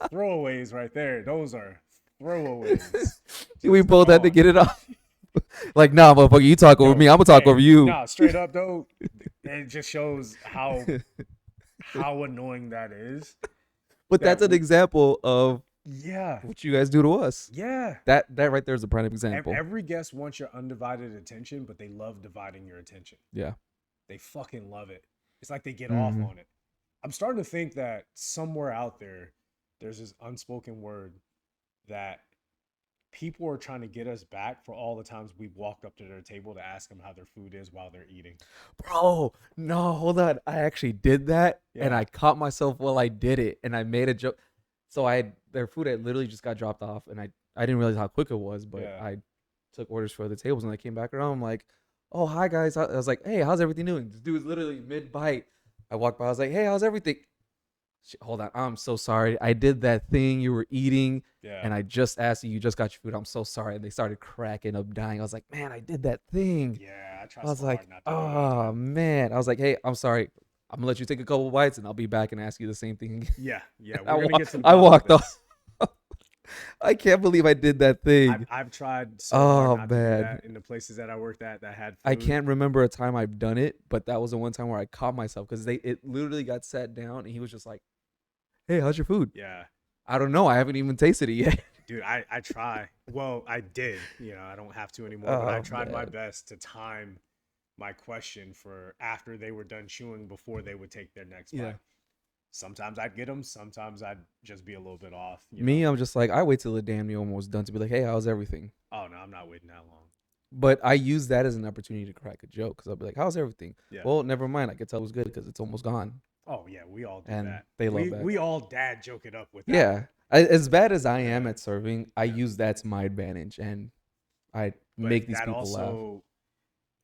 Throwaways right there. Those are throwaways. We Just both had to gone. get it off. Like, nah, motherfucker, you talk over Yo, me. I'm gonna talk hey, over you. nah, straight up though, it just shows how annoying that is. But That that's an example of yeah, what you guys do to us. yeah. That right there is a prime example. Every guest wants your undivided attention, but they love dividing your attention. Yeah. They fucking love it. It's like they get off Mhm. on it. I'm starting to think that somewhere out there, there's this unspoken word that people are trying to get us back for all the times we've walked up to their table to ask them how their food is while they're eating. Bro, no, hold on. I actually did that, and Yeah. I caught myself while I did it, and I made a joke. So their food had literally just got dropped off, and I didn't realize how quick it was, but Yeah. I took orders for other tables, and I came back around. I'm like, "Oh, hi guys." I was like, "Hey, how's everything doing?" This dude was literally mid bite. I walked by. I was like, "Hey, how's everything?" Shit, hold on. I'm so sorry. I did that thing you were eating, Yeah. and I just asked you. You just got your food. I'm so sorry. And they started cracking up, dying. I was like, "Man, I did that thing." Yeah. I try I was so like, hard not to do it. oh Man. man. I was like, hey, I'm sorry. I'm gonna let you take a couple bites and I'll be back and ask you the same thing again. Yeah. Yeah. I, We're gonna get to the I bottom of walked this. off. I can't believe I did that thing. I've tried so Oh hard not to do man. that in the places that I worked at that had food. I can't remember a time I've done it, but that was the one time where I caught myself because it literally got sat down and he was just like, hey, how's your food? Yeah. I don't know. I haven't even tasted it yet. Dude, I try. Well, I did. I don't have to anymore, but I Oh tried my man. best to time my question for after they were done chewing before they would take their next Yeah. bite. Sometimes I'd get them. Sometimes I'd just be a little bit off. Me, I'm just like, I wait till the damn meal almost done to be like, hey, how's everything? Oh no, I'm not waiting that long. But I use that as an opportunity to crack a joke because I'll be like, how's everything? Yeah. Well, never mind. I could tell it was good because it's almost gone. Oh yeah, we all do And that. they love we that. we all dad joke it up with that. Yeah. As bad as I am Yeah. at serving, I Yeah. use that to my advantage and I But make these that people laugh. also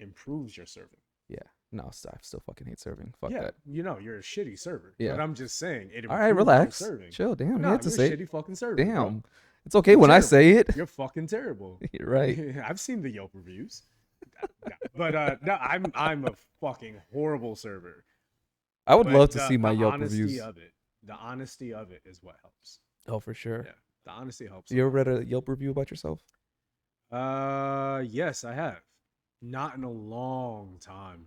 improves your serving. Yeah. No, I still fucking hate serving. Fuck Yeah, that. you're a shitty server. Yeah. But I'm just saying it All right, improves your relax. serving. Chill. Damn, you No, had to you're a say it. shitty fucking server, bro. Damn. It's okay You're when I terrible. say it. You're fucking terrible. You're right. I've seen the Yelp reviews. But no, I'm a fucking horrible server. I would But love to see my the Yelp honesty reviews. of it, the honesty of it is what helps. Oh, for sure. Yeah, the honesty helps. You ever read a Yelp review about yourself? Yes, I have. Not in a long time.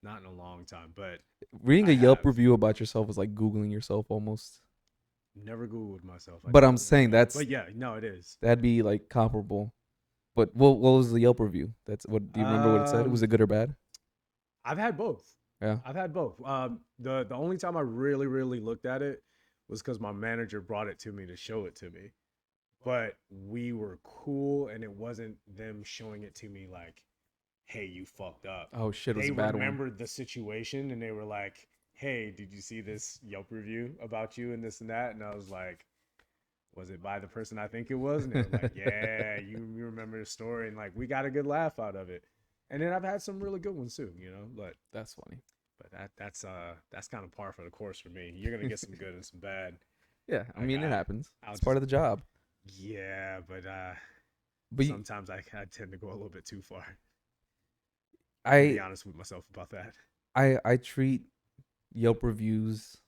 Not in a long time, but Reading I a Yelp have. review about yourself is like Googling yourself almost. Never Googled myself. But I'm don't saying know. that's But yeah, no, it is. that'd be like comparable. But what was the Yelp review? That's what. Do you remember what it said? Was it good or bad? I've had both. Yeah. I've had both. The only time I really looked at it was because my manager brought it to me to show it to me. But we were cool, and it wasn't them showing it to me like, "Hey, you fucked up." Oh shit, it was They a bad one. remembered the situation, and they were like, "Hey, did you see this Yelp review about you and this and that?" And I was like, "Was it by the person I think it was?" And they were like, "Yeah, you remember the story," and like we got a good laugh out of it. And then I've had some really good ones too, But That's funny. that's kind of par for the course for me. You're gonna get some good and some bad. Yeah, I mean it happens. I'll It's part of the job. Yeah, but But sometimes I tend to go a little bit too far. To be I honest with myself about that. I treat Yelp reviews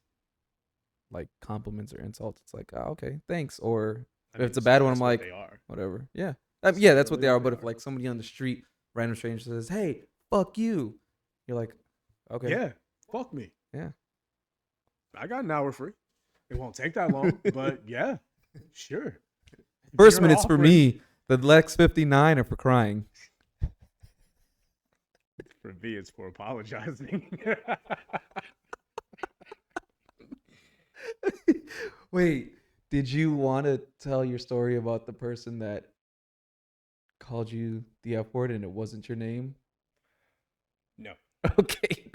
like compliments or insults. It's like, oh, okay, thanks. Or if it's a bad one, I'm like, they are. whatever. Yeah, yeah, that's what really they are. what But they if are. like somebody on the street, random stranger says, "Hey, fuck you," you're like, okay, Yeah, fuck me. Yeah. I got an hour free. It won't take that long, but yeah, sure. If First you're minutes for offering- me. The Lex 59 are for crying. For me, it's for apologizing. Wait, did you want to tell your story about the person that called you the F word and it wasn't your name? No. Okay.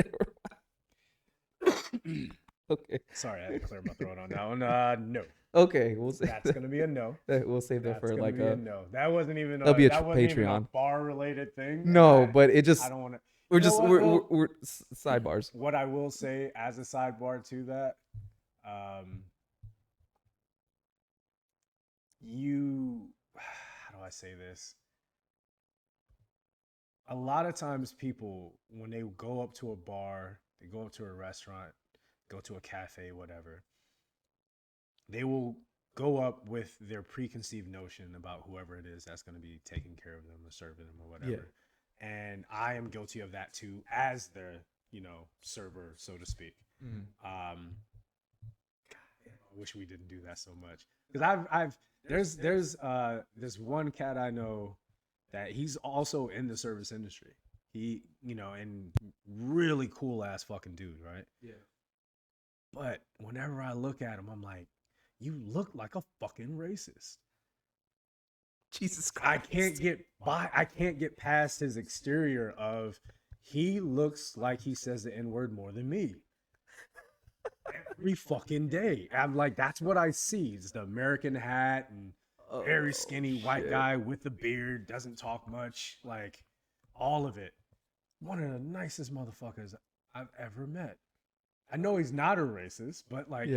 Okay. Sorry, I had to clear my throat on that one. No. Okay, we'll say That's gonna be a no. we'll save that That's for gonna like be a no. That wasn't even that'll be a that wasn't even a Patreon. bar related thing. No, but it just I don't want to. we're You know just what, we're, though? we're sidebars. What I will say as a sidebar to that, you, how do I say this? A lot of times people, when they go up to a bar, they go up to a restaurant, go to a cafe, whatever, they will go up with their preconceived notion about whoever it is that's going to be taking care of them or serving them or whatever. Yeah. And I am guilty of that too, as the, server, so to speak. I wish we didn't do that so much. Because there's one cat I know that he's also in the service industry. He, and really cool ass fucking dude, right? Yeah. But whenever I look at him, I'm like, you look like a fucking racist. Jesus Christ. I can't get past his exterior of he looks like he says the N-word more than me. Every fucking day. I'm like, that's what I see. It's the American hat and very skinny white guy with the beard, doesn't talk much, like all of it. One of the nicest motherfuckers I've ever met. I know he's not a racist, but like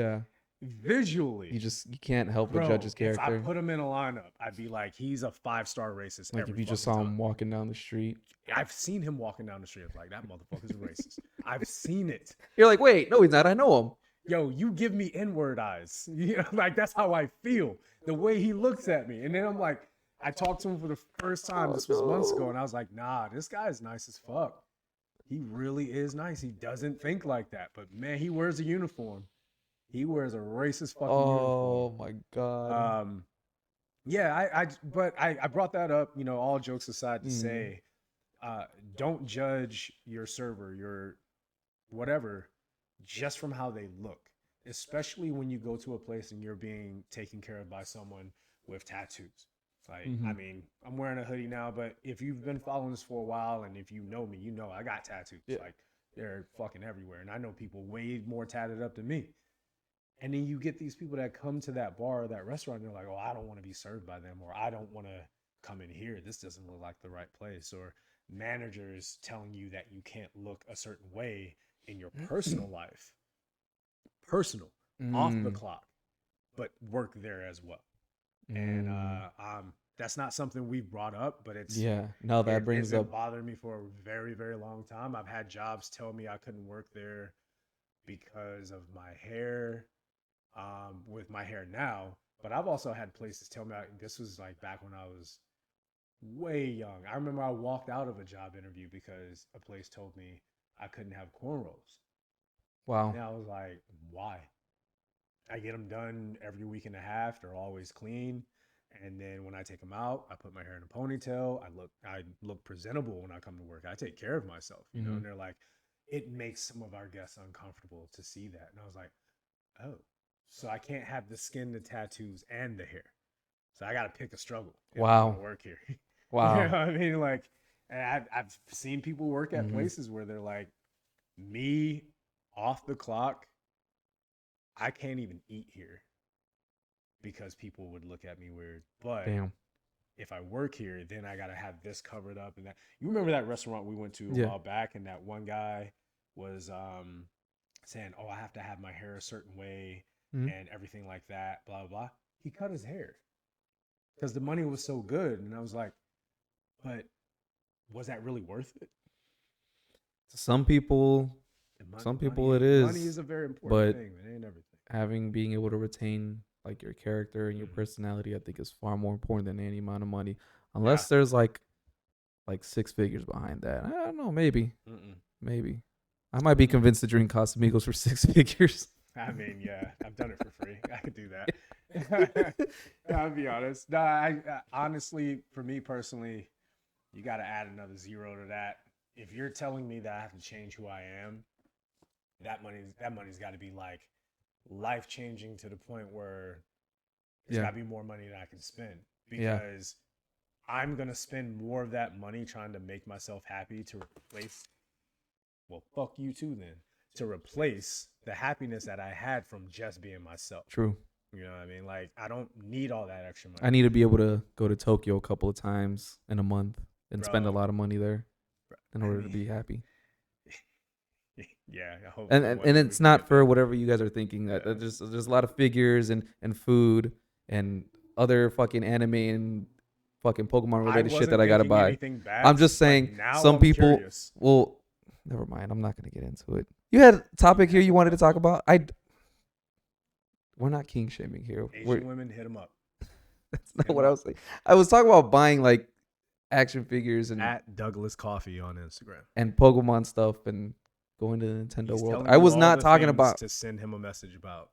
visually, you can't help but judge his character. If I put him in a lineup, I'd be like, he's a 5-star racist. Like if you just saw him walking down the street. I've seen him walking down the street. I'm like, that motherfucker's racist. I've seen it. You're like, wait, no, he's not. I know him. Yo, you give me N-word eyes. Like that's how I feel. The way he looks at me. And then I'm like, I talked to him for the first time. This was months ago. And I was like, nah, this guy is nice as fuck. He really is nice. He doesn't think like that. But man, he wears a uniform. He wears a racist fucking uniform. Oh my God. Yeah, I brought that up, all jokes aside to say, don't judge your server, your whatever, just from how they look, especially when you go to a place and you're being taken care of by someone with tattoos. Like, I mean, I'm wearing a hoodie now, but if you've been following this for a while and if you know me, I got tattoos. Yeah. Like, they're fucking everywhere. And I know people way more tatted up than me. And then you get these people that come to that bar or that restaurant and they're like, oh, I don't want to be served by them, or I don't want to come in here. This doesn't look like the right place. Or managers telling you that you can't look a certain way in your personal life, personal, off the Mm, clock, but work there as well. And mm. that's not something we've brought up, but Yeah. No, that it's brings been up. bothering me for a very, very long time. I've had jobs tell me I couldn't work there because of my hair, with my hair now. But I've also had places tell me this was like back when I was way young. I remember I walked out of a job interview because a place told me I couldn't have cornrows. Wow. And I was like, why? I get them done every week and a half. They're always clean. And then when I take them out, I put my hair in a ponytail. I look presentable when I come to work. I take care of myself, you know. Hmm. And they're like, it makes some of our guests uncomfortable to see that. And I was like, oh, so I can't have the skin, the tattoos, and the hair. So I got to pick a struggle if I'm going Wow. to work here. You know Wow. what I mean? Like, and I've seen people work at Hmm. places where they're like, me off the clock, I can't even eat here because people would look at me weird. But Damn. if I work here, then I gotta have this covered up and that. You remember that restaurant we went to a Yeah. while back, and that one guy was saying, "Oh, I have to have my hair a certain way Hmm. and everything like that." Blah blah blah. He cut his hair because the money was so good, and I was like, "But was that really worth it?" Some people, The some people it money is, is a very important but thing. It ain't everything. being able to retain like your character and your Mm-hmm. personality, I think is far more important than any amount of money. Yeah. Unless there's like six figures behind that. I don't know. Maybe. Mm-mm. Maybe. I might be Mm-mm. convinced to drink Casamigos for 6 figures. I mean, yeah, I've done it for free. I could do that. I'll be honest. No, I honestly, for me personally, you got to add another zero to that. If you're telling me that I have to change who I am, that money's got to be like life changing to the point where it's Yeah. got to be more money than I can spend Yeah. because I'm gonna spend more of that money trying to make myself happy to replace. Well, fuck you too then. To replace the happiness that I had from just being myself. True. You know what I mean? Like I don't need all that extra I money, need to be able to go to Tokyo a couple of times in a month and spend a bro. lot of money there in I order to mean, be happy. yeah. I hope And for and, one and day we it's can not get for that. whatever you guys are thinking. That Yeah. there's a lot of figures and food and other fucking anime and fucking Pokemon I related shit that wasn't I gotta thinking buy. anything I'm bad, just but saying now some I'm people curious. will. Never mind. I'm not gonna get into it. You had a topic here you wanted to talk about. We're not king shaming here. Asian women hit them up. That's Hit not them what I up. was saying. I was talking about buying like action figures At Douglas Coffee on Instagram. and Pokemon stuff and going to the Nintendo He's World. telling I you was all not the talking things about. to send him a message about.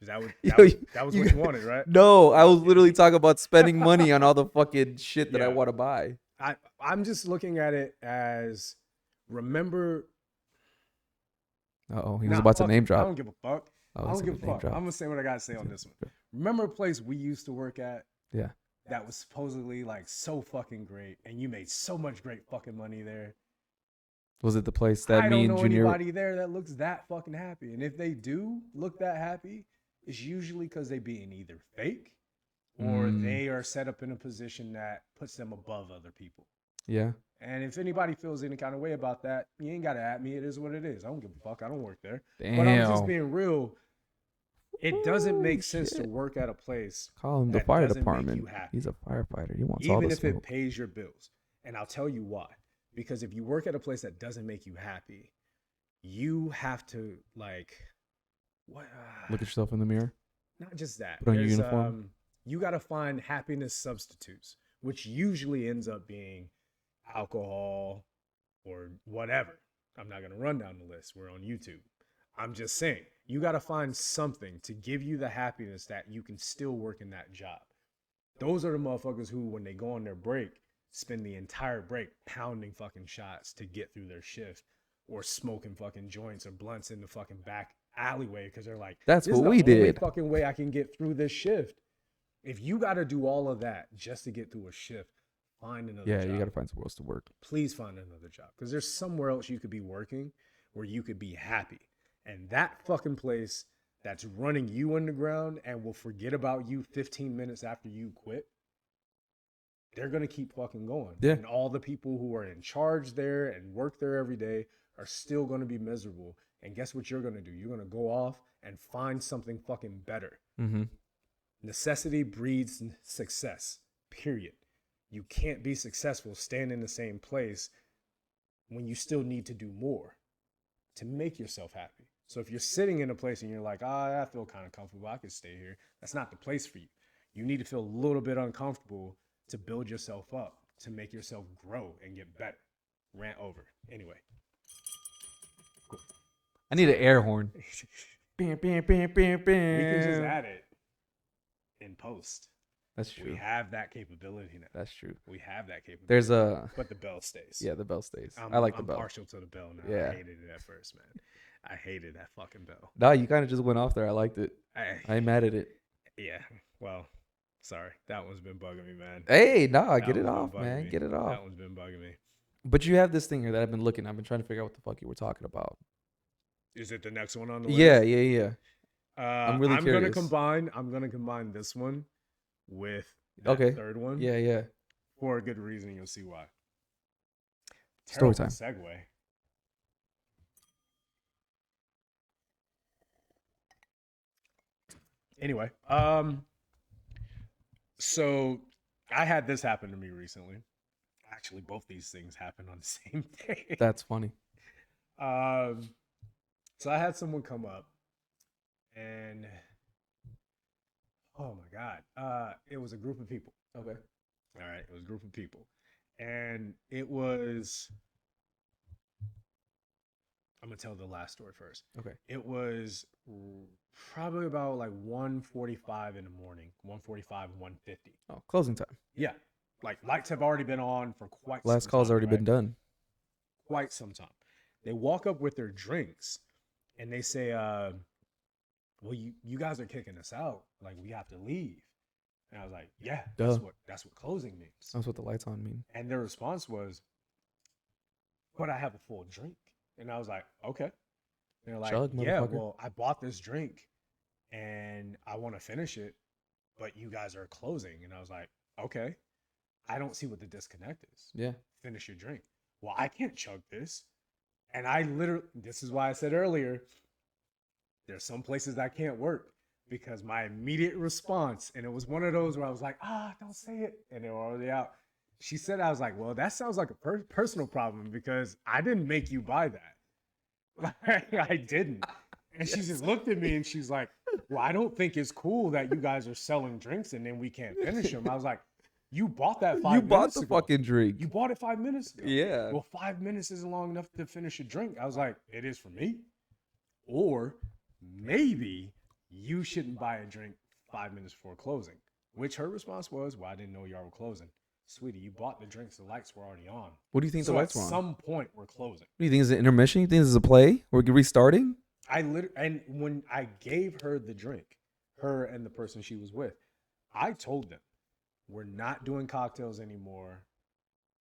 That would Yo, that was that was you, what you wanted, right? no, I was literally talking about spending money on all the fucking shit that I Yeah. want to buy. I'm just looking at it as remember. Oh, he was Nah, about to fuck name it. I drop. don't give a fuck. Oh, I he's don't give gonna a name fuck. drop. I'm gonna say what I gotta say He's on gonna this one. name drop. Remember a place we used to work at Yeah. that was supposedly like so fucking great, and you made so much great fucking money there. Was it the place that I me don't and know Junior? anybody there that looks that fucking happy, and if they do look that happy, it's usually because they being either fake or Mm, they are set up in a position that puts them above other people. yeah. And if anybody feels any kind of way about that, you ain't gotta at me. It is what it is. I don't give a fuck. I don't work there. But I'm just Damn. being real. It doesn't Ooh, make sense to shit. work at a place Call him the that fire doesn't make you department. happy, He's a firefighter. He wants all the even if it smoke. pays your bills. And I'll tell you why. Because if you work at a place that doesn't make you happy, you have to like what? Look at yourself in the mirror. Not just that. Put on your There's uniform. you got to find happiness substitutes, which usually ends up being alcohol or whatever. I'm not gonna run down the list. We're on YouTube. I'm just saying you got to find something to give you the happiness that you can still work in that job. Those are the motherfuckers who, when they go on their break, spend the entire break pounding fucking shots to get through their shift or smoking fucking joints or blunts in the fucking back alleyway because they're like, That's this is what the we only did. fucking way I can get through this shift. If you got to do all of that just to get through a shift, find another Yeah, job. you got to find somewhere else to work. Please find another job because there's somewhere else you could be working where you could be happy. And that fucking place that's running you underground and will forget about you 15 minutes after you quit, they're going to keep fucking going. Yeah. And all the people who are in charge there and work there every day are still going to be miserable. And guess what you're going to do? You're going to go off and find something fucking better. Mm-hmm. Necessity breeds success, period. You can't be successful staying in the same place when you still need to do more to make yourself happy. So if you're sitting in a place and you're like, I feel kind of comfortable, I could stay here, that's not the place for you. You need to feel a little bit uncomfortable to build yourself up, to make yourself grow and get better. Rant over. Anyway. Cool. I need an air horn. We can just add it in post. That's true. We have that capability now. That's true. We have that capability. There's but the bell stays. Yeah, the bell stays. I like the I'm bell. partial to the bell now. Yeah. I hated it at first, man. I hated that fucking bell. Nah, you kind of just went off there. I liked it. I ain't mad at it. Yeah. Well, sorry. That one's been bugging me, man. Hey, nah, get it off, man. Get it off. That one's been bugging me. But you have this thing here that I've been looking. I've been trying to figure out what the fuck you were talking about. Is it the next one on the list? Yeah. I'm really curious. I'm gonna combine this one with that third one. Yeah. For a good reason. You'll see why. Story Terrible time. segue. Anyway, so I had this happen to me recently. Actually, both these things happened on the same day. That's funny. So I had someone come up, and oh my god, it was a group of people. Okay. All right, it was a group of people, and it was. I'm gonna tell the last story first. Okay. It was probably about like 1:45 in the morning, 1:45, 1:50. Oh, closing time. Yeah, like lights have already been on for quite. Last call's already been done. Quite some time. They walk up with their drinks, and they say, "Well, you guys are kicking us out. Like we have to leave." And I was like, "Yeah, that's what closing means." That's what the lights on mean. And their response was, "But I have a full drink." And I was like, okay. And they're like, yeah, well, I bought this drink and I want to finish it, but you guys are closing. And I was like, okay, I don't see what the disconnect is. Yeah. Finish your drink. Well, I can't chug this. And I literally, this is why I said earlier, there's some places that can't work because my immediate response, and it was one of those where I was like, don't say it. And they were already out. She said, I was like, well, that sounds like a personal problem because I didn't make you buy that. I didn't. And she just looked at me and she's like, well, I don't think it's cool that you guys are selling drinks and then we can't finish them. I was like, you bought that 5 minutes ago. You bought the fucking drink. You bought it 5 minutes ago. Yeah. Well, 5 minutes isn't long enough to finish a drink. I was like, it is for me. Or maybe you shouldn't buy a drink 5 minutes before closing. Which her response was, well, I didn't know y'all were closing. Sweetie, you bought the drinks. The lights were already on. What do you think the lights were on? At some point, we're closing. What do you think is an intermission? You think this is a play? We're restarting? And when I gave her the drink, her and the person she was with, I told them, we're not doing cocktails anymore,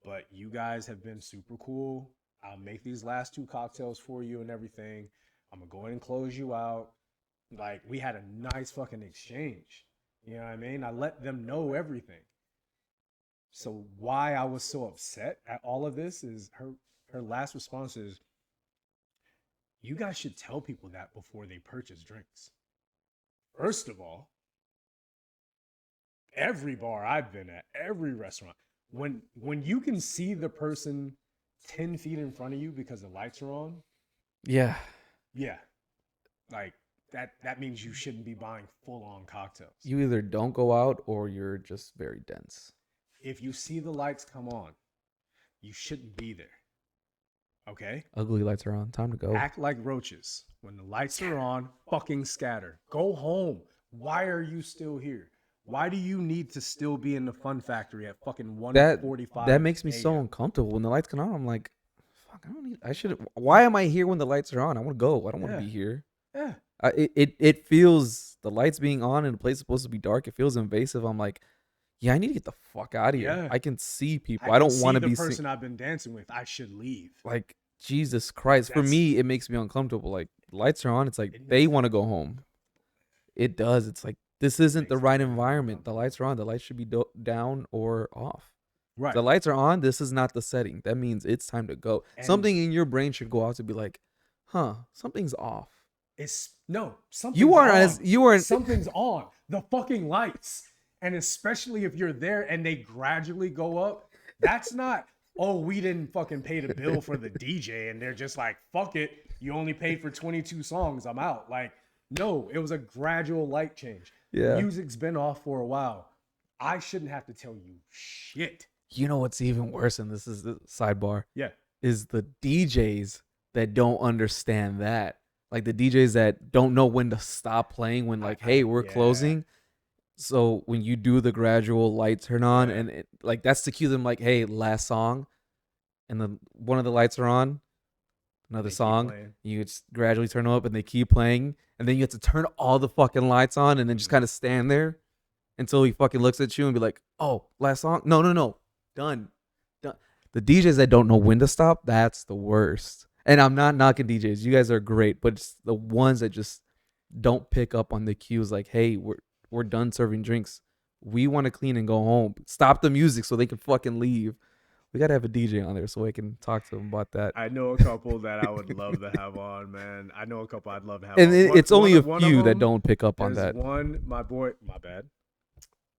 but you guys have been super cool. I'll make these last 2 cocktails for you and everything. I'm going to go ahead and close you out. Like, we had a nice fucking exchange. You know what I mean? I let them know everything. So why I was so upset at all of this is her last response is, you guys should tell people that before they purchase drinks. First of all, every bar I've been at, every restaurant, when you can see the person 10 feet in front of you because the lights are on. Yeah. Yeah. Like that means you shouldn't be buying full on cocktails. You either don't go out or you're just very dense. If you see the lights come on, you shouldn't be there. Okay? Ugly lights are on. Time to go. Act like roaches. When the lights are on, fucking scatter. Go home. Why are you still here? Why do you need to still be in the fun factory at fucking 1:45? That makes me so uncomfortable. When the lights come on, I'm like, fuck, why am I here when the lights are on? I want to go. I don't want to be here. Yeah. It feels, the lights being on and the place is supposed to be dark, it feels invasive. I'm like, yeah, I need to get the fuck out of here. Yeah. I can see people. I don't want to be the person I've been dancing with. I should leave. Like, Jesus Christ. For me, it makes me uncomfortable. Like, lights are on. It's like they want to go home. It does. It's like, this isn't the right environment. The lights are on. The lights should be down or off. Right. The lights are on. This is not the setting. That means it's time to go. And Something in your brain should go off to be like, huh, something's off. it's no, You something's are on. as you are. Something's on. The fucking lights. And especially if you're there and they gradually go up, that's not, oh, we didn't fucking pay the bill for the DJ and they're just like, fuck it. You only paid for 22 songs. I'm out. Like, no, it was a gradual light change. Yeah. Music's been off for a while. I shouldn't have to tell you shit. You know what's even worse, and this is the sidebar, Yeah. is the DJs that don't understand that. Like the DJs that don't know when to stop playing when like, hey, we're yeah. closing. So when you do the gradual light turn on Yeah. and it, like that's to cue them like, hey, last song, and then one of the lights are on, another They keep song, playing. you just gradually turn them up and they keep playing, and then you have to turn all the fucking lights on and then just kind of stand there until he fucking looks at you and be like, oh, last song? No. Done. The DJs that don't know when to stop, that's the worst. And I'm not knocking DJs. You guys are great, but it's the ones that just don't pick up on the cues like, hey, we're done serving drinks. We want to clean and go home. Stop the music so they can fucking leave. We got to have a DJ on there so I can talk to them about that. I know a couple that I would love to have on, man. I know a couple I'd love to have And on. it's only a one few of that them don't pick up on is that. one, my boy, my bad.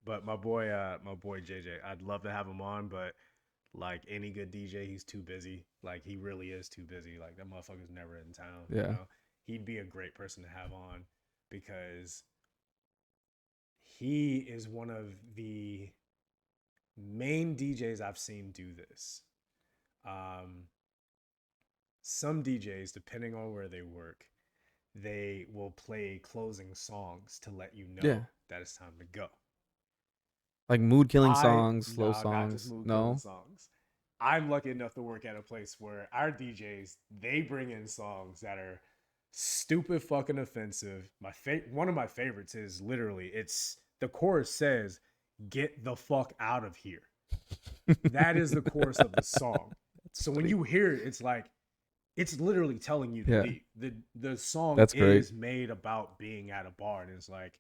But my boy JJ, I'd love to have him on, but like any good DJ, he's too busy. Like he really is too busy. Like that motherfucker's never in town. Yeah. You know? He'd be a great person to have on because he is one of the main DJs I've seen do this. Some DJs, depending on where they work, they will play closing songs to let you know Yeah. that it's time to go. Like mood killing songs, slow Nah, not just songs. mood No. killing songs. I'm lucky enough to work at a place where our DJs they bring in songs that are stupid fucking offensive. One of my favorites is literally it's the chorus says "Get the fuck out of here." That is the chorus of the song. So when you hear it, it's like it's literally telling you to leave. The song is made about being at a bar, and it's like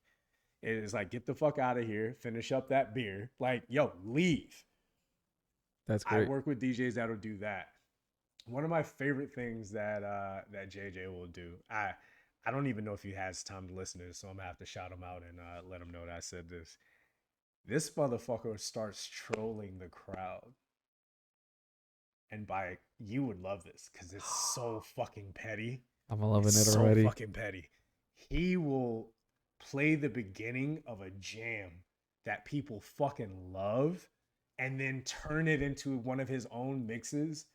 get the fuck out of here, finish up that beer, like yo, leave. That's great. I work with DJs that'll do that. One of my favorite things that that JJ will do, I don't even know if he has time to listen to this, so I'm gonna have to shout him out and let him know that I said this. This motherfucker starts trolling the crowd. And by you would love this because it's so fucking petty. I'm loving it so already. Fucking petty. He will play the beginning of a jam that people fucking love and then turn it into one of his own mixes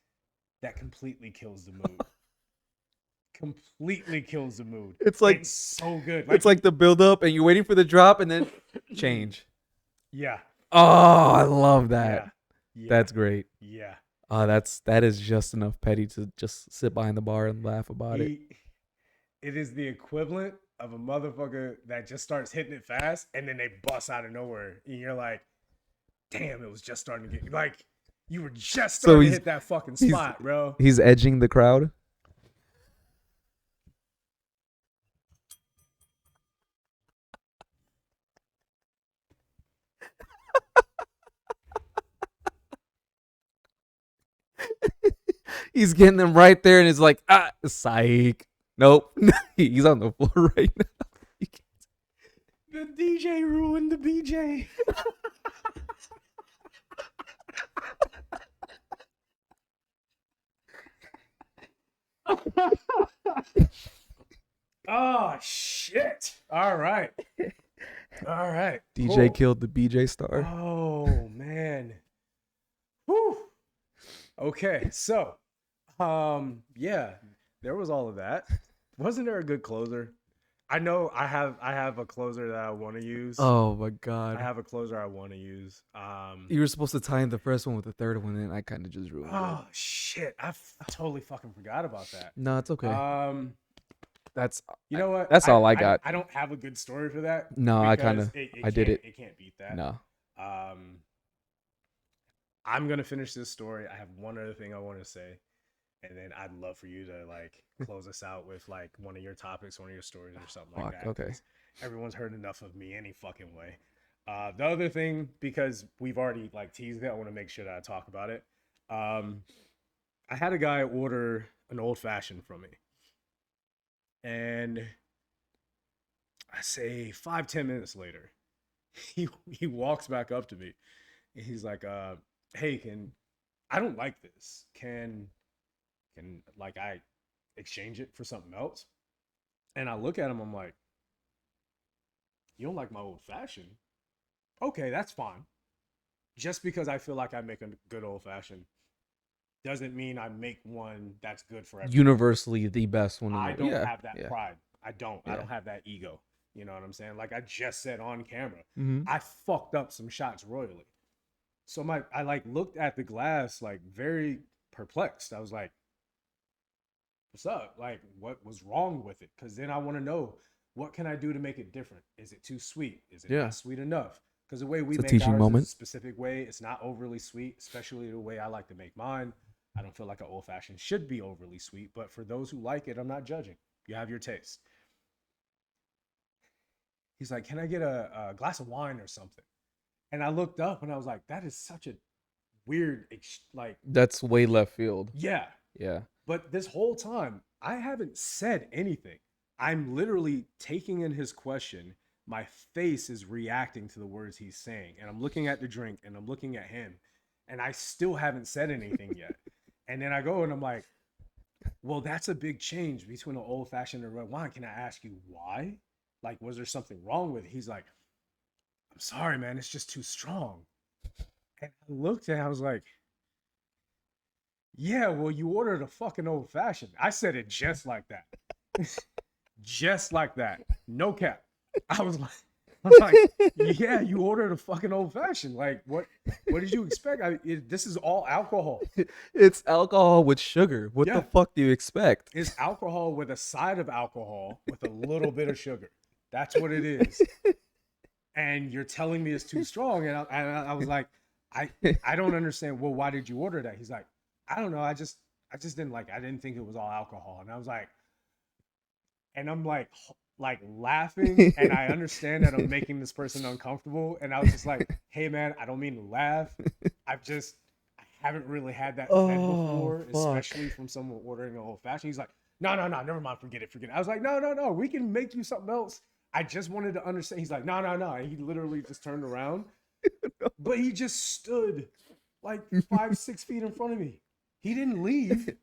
that completely kills the mood. Completely kills the mood. It's like it's so good. It's like the build up and you're waiting for the drop and then change. Yeah. Oh, I love that. Yeah. That's great. Yeah. That is just enough petty to just sit behind the bar and laugh about it. It is the equivalent of a motherfucker that just starts hitting it fast and then they bust out of nowhere and you're like, damn, it was just starting to get like you were just starting to hit that fucking spot, bro. He's edging the crowd. He's getting them right there and it's like, psych. Nope. He's on the floor right now. The DJ ruined the BJ. Oh shit. All right. DJ cool. killed the BJ star. Oh man. Whew. Okay, so yeah, there was all of that. Wasn't there a good closer? I know I have a closer that I want to use. Oh my god. I have a closer I want to use. You were supposed to tie in the first one with the third one, and I kind of just ruined it. Oh shit. I totally fucking forgot about that. No, it's okay. That's you know what? That's all I got. I don't have a good story for that. No, I kind of I did it. It can't beat that. No. I'm gonna finish this story. I have one other thing I want to say, and then I'd love for you to like close us out with like one of your topics, one of your stories, or something like that. Okay. Everyone's heard enough of me any fucking way. The other thing, because we've already like teased it, I want to make sure that I talk about it. Um, I had a guy order an old fashioned from me, and I say 5-10 minutes later, he walks back up to me, and he's like, "Hey, can I don't like this? Can like I exchange it for something else?" And I look at him, I'm like, "You don't like my old fashioned? Okay, that's fine. Just because I feel like I make a good old fashioned doesn't mean I make one that's good for everybody. Universally the best one in I the don't yeah, have that yeah, pride. I don't. I yeah. don't have that ego. You know what I'm saying? Like I just said on camera, Mm-hmm. I fucked up some shots royally. So I like looked at the glass like very perplexed. I was like, "What's up? Like what was wrong with it?" Because then I want to know what can I do to make it different. Is it too sweet? Is it Yeah. not sweet enough? Because the way we It's a make teaching ours is a moment. specific way. It's not overly sweet, especially the way I like to make mine. I don't feel like an old fashioned should be overly sweet, but for those who like it, I'm not judging. You have your taste. He's like, "Can I get a glass of wine or something?" And I looked up and I was like, "That is such a weird, like, That's way left field. yeah." Yeah. But this whole time, I haven't said anything. I'm literally taking in his question. My face is reacting to the words he's saying. And I'm looking at the drink and I'm looking at him. And I still haven't said anything yet. And then I go and I'm like, well, that's a big change between an old fashioned and red wine. Can I ask you why? Like, was there something wrong with it? He's like, I'm sorry, man. It's just too strong. And I looked at him, I was like, yeah, well, you ordered a fucking old fashioned. I said it just like that. Just like that. No cap. I was like, I was like, yeah, you ordered a fucking old fashioned. Like, what did you expect? This is all alcohol. It's alcohol with sugar. What the Yeah, fuck do you expect? it's alcohol with a side of alcohol with a little bit of sugar. That's what it is. And you're telling me it's too strong. And I was like, I don't understand. Well, why did you order that? He's like, I don't know. I just didn't like it. I didn't think it was all alcohol. And I was like, and I'm like laughing, and I understand that I'm making this person uncomfortable. And I was just like, hey man, I don't mean to laugh. I haven't really had that said Oh before, fuck. especially from someone ordering an old fashioned. He's like, no, no, no, never mind, forget it, forget it. I was like, no, no, no, we can make you something else. I just wanted to understand. He's like, no, no, no. And he literally just turned around, but he just stood like 5, 6 feet in front of me. He didn't leave.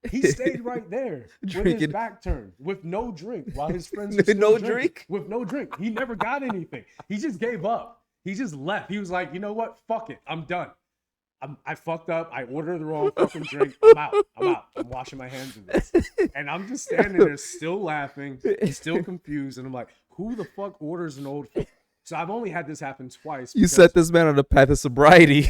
He stayed right there with his Drinking back turned, with no drink, while his friends were still no drinking, drink. with no drink. He never got anything. He just gave up. He just left. He was like, you know what? Fuck it. I'm done. I fucked up. I ordered the wrong fucking drink. I'm out. I'm out. I'm washing my hands of this. And I'm just standing there still laughing, still confused. And I'm like, who the fuck orders an old? So I've only had this happen twice. You set this man on the path of sobriety.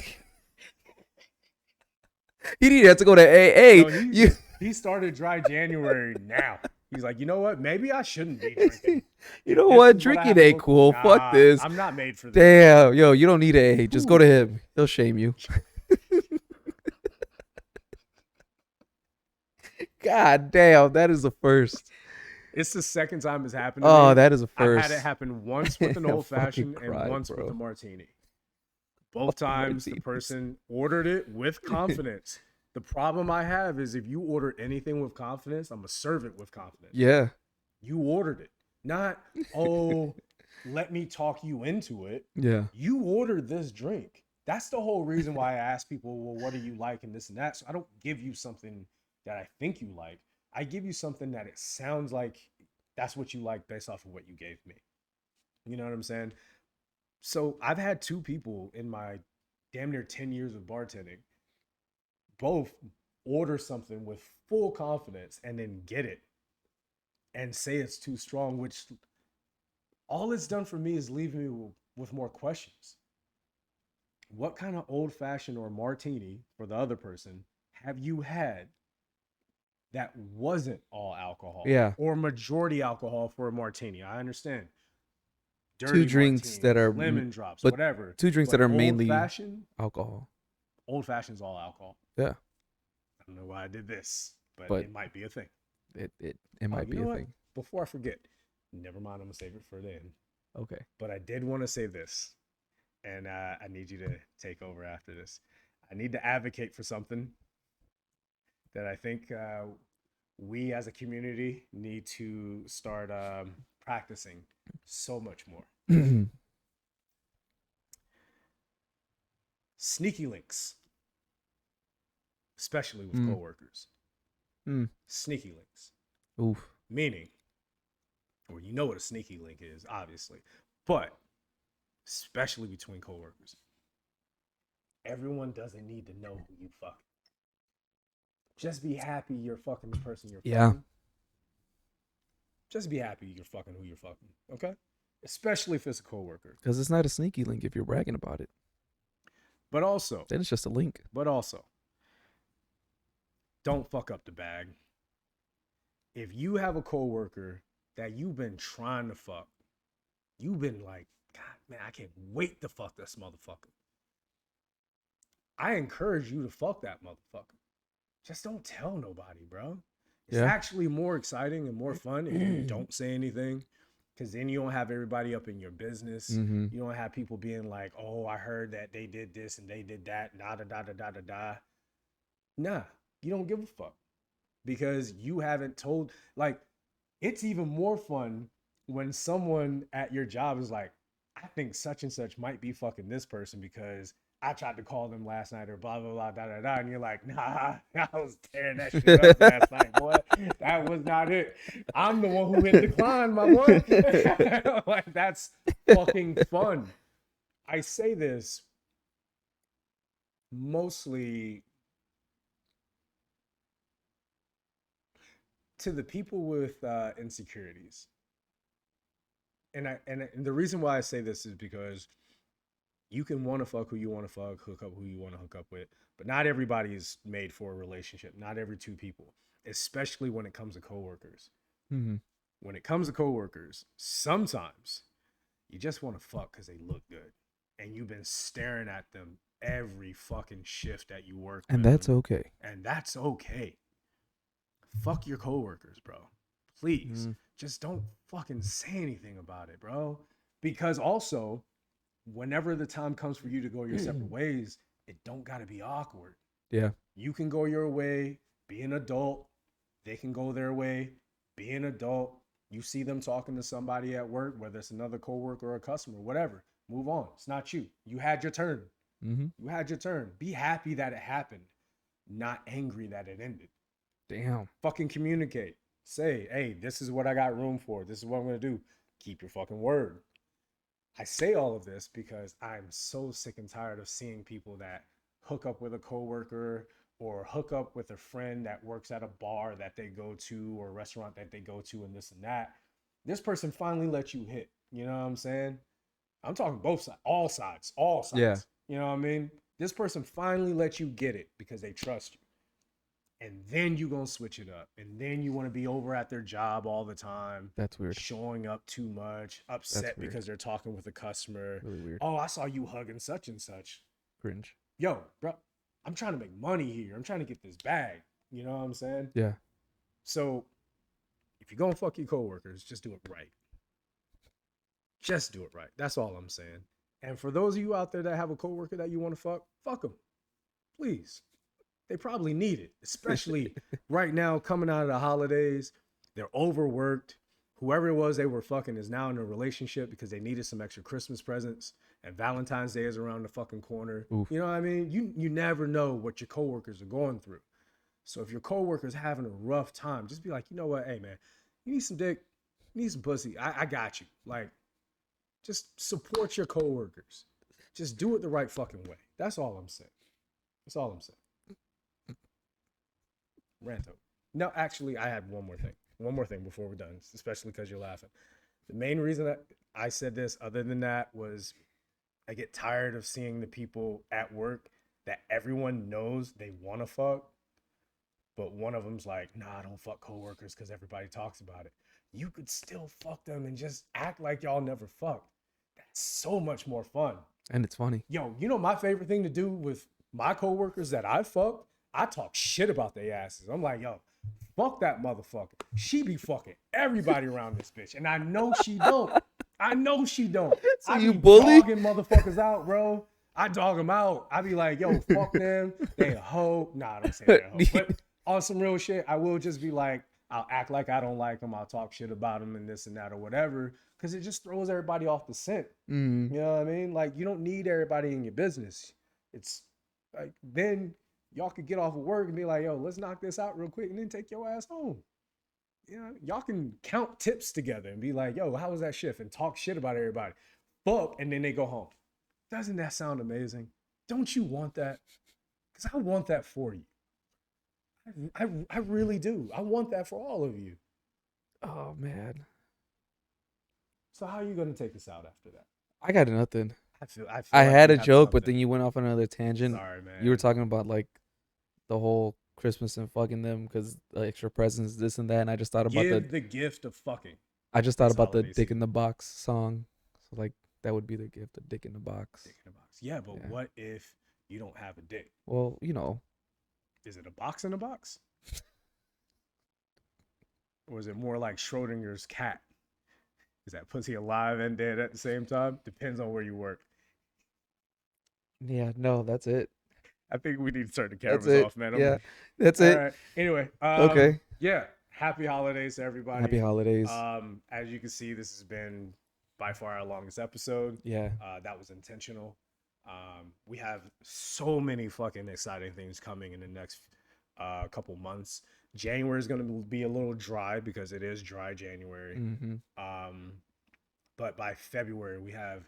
He didn't have to go to AA. No, he started dry January now. He's like, you know what? Maybe I shouldn't be drinking. You know This what? is what I Drinking have to ain't look. cool. Nah, Fuck this. I'm not made for this. Damn, yo, you don't need AA. Just go to Ooh. him. He'll shame you. God damn, that is a first. It's the second time it's happened to Oh, me. that is a I've first. had it happen once with an I old fucking fashioned and cried, once with bro. a martini. Both times the Martinis. person ordered it with confidence. The problem I have is if you order anything with confidence, I'm gonna serve it with confidence. Yeah. You ordered it, not oh, let me talk you into it. Yeah. You ordered this drink. That's the whole reason why I ask people, well, what do you like and this and that. So I don't give you something that I think you like. I give you something that it sounds like that's what you like based off of what you gave me. You know what I'm saying? So I've had two people in my damn near 10 years of bartending both order something with full confidence and then get it and say it's too strong, which all it's done for me is leave me with more questions. What kind of old fashioned or martini for the other person have you had that wasn't all alcohol Yeah. or majority alcohol for a martini? I understand. Two Dirty drinks that martinis, are, lemon drops, but whatever. two drinks But that are mainly old alcohol. fashioned's all alcohol. Yeah. I don't know why I did this, but But it might be a thing. it might You be know a what? thing. Before I forget, never mind. I'm gonna save it for then. Okay. But I did want to say this. and I need you to take over after this. I need to advocate for something that I think we as a community need to start practicing so much more. Sneaky links, especially with Mm. coworkers. Mm. Sneaky links, Oof. meaning, well, you know what a sneaky link is, obviously, but especially between coworkers, everyone doesn't need to know who you fuck. Just be happy you're fucking the person you're Yeah. fucking. Just be happy you're fucking who you're fucking. Okay? Especially if it's a coworker. Because it's not a sneaky link if you're bragging about it. But also, Then it's just a link. Don't fuck up the bag. If you have a coworker that you've been trying to fuck, you've been like, God, man, I can't wait to fuck this motherfucker. I encourage you to fuck that motherfucker. Just don't tell nobody, bro. It's actually more exciting and more fun if you don't say anything, because then you don't have everybody up in your business. Mm-hmm. You don't have people being like, oh, I heard that they did this and they did that, da da da da da da da. Nah, you don't give a fuck because you haven't told. Like, it's even more fun when someone at your job is like, I think such and such might be fucking this person because I tried to call them last night or blah, blah, blah, da, da, da. And you're like, nah, I was tearing that shit up last night, boy. That was not it. I'm the one who hit decline, my boy. Like, that's fucking fun. I say this mostly to the people with insecurities. And the reason why I say this is because you can want to fuck who you want to fuck, hook up who you want to hook up with, but not everybody is made for a relationship. Not every two people, especially when it comes to coworkers. Mm-hmm. When it comes to coworkers, sometimes you just want to fuck because they look good, and you've been staring at them every fucking shift that you work. And with that's them, okay. and that's okay. Fuck your coworkers, bro. Please, just don't fucking say anything about it, bro. Because also, whenever the time comes for you to go your separate ways, it don't gotta be awkward. Yeah. You can go your way, be an adult. They can go their way, be an adult. You see them talking to somebody at work, whether it's another coworker or a customer, whatever. Move on. It's not you. You had your turn. Mm-hmm. You had your turn. Be happy that it happened, not angry that it ended. Damn. Fucking communicate. Say, hey, this is what I got room for. This is what I'm gonna do. Keep your fucking word. I say all of this because I'm so sick and tired of seeing people that hook up with a coworker or hook up with a friend that works at a bar that they go to or a restaurant that they go to and this and that. This person finally let you hit. You know what I'm saying? I'm talking both sides, all sides, all sides. Yeah. You know what I mean? This person finally let you get it because they trust you. And then you gonna switch it up. And then you want to be over at their job all the time. That's weird. Showing up too much, upset because they're talking with a customer. Really weird. Oh, I saw you hugging such and such. Cringe. Yo, bro, I'm trying to make money here. I'm trying to get this bag. You know what I'm saying? Yeah. So if you're gonna fuck your coworkers, just do it right. Just do it right. That's all I'm saying. And for those of you out there that have a coworker that you want to fuck them. Please. They probably need it, especially right now coming out of the holidays. They're overworked. Whoever it was they were fucking is now in a relationship because they needed some extra Christmas presents, and Valentine's Day is around the fucking corner. Oof. You know what I mean? You never know what your coworkers are going through. So if your coworker's having a rough time, just be like, you know what? Hey, man, you need some dick, you need some pussy. I got you. Like, just support your coworkers. Just do it the right fucking way. That's all I'm saying. That's all I'm saying. Ranto. No, actually, I had one more thing. One more thing before we're done, especially because you're laughing. The main reason that I said this, other than that, was I get tired of seeing the people at work that everyone knows they want to fuck, but one of them's like, nah, I don't fuck coworkers because everybody talks about it. You could still fuck them and just act like y'all never fucked. That's so much more fun. And it's funny. Yo, you know my favorite thing to do with my coworkers that I fucked? I talk shit about their asses. I'm like, yo, fuck that motherfucker. She be fucking everybody around this bitch. And I know she don't. I know she don't. So I you be bully? dogging motherfuckers out, bro. I dog them out. I be like, yo, fuck them. They a hoe. Nah, I don't say they're a hoe. But on some real shit, I will just be like, I'll act like I don't like them. I'll talk shit about them and this and that or whatever. Because it just throws everybody off the scent. Mm. You know what I mean? Like, you don't need everybody in your business. It's like, then y'all could get off of work and be like, yo, let's knock this out real quick and then take your ass home. You know, y'all can count tips together and be like, yo, how was that shift? And talk shit about everybody. Fuck, and then they go home. Doesn't that sound amazing? Don't you want that? Because I want that for you. I really do. I want that for all of you. Oh man, So how are you gonna take us out after that? I got nothing. I feel I like had you a have joke, but something. then you went off on another tangent. Sorry, man. You were talking about like the whole Christmas and fucking them because the extra presents, this and that, and I just thought about Give the gift of fucking this the holiday Dick season. in the Box song. So like that would be the gift, a Dick in the Box. Dick in a box. Yeah, but Yeah. what if you don't have a dick? Well, you know, Is it a box in a box? Or is it more like Schrodinger's cat? Is that pussy alive and dead at the same time? Depends on where you work. yeah, no, that's it. I think we need to turn the That's cameras it. off, man. Yeah, that's All it. right. Anyway, Okay. yeah. Happy holidays to Happy everybody. holidays. As you can see, this has been by far our longest episode. Yeah. That was intentional. We have so many fucking exciting things coming in the next couple months. January is going to be a little dry because it is dry January. Mm-hmm. But by February, we have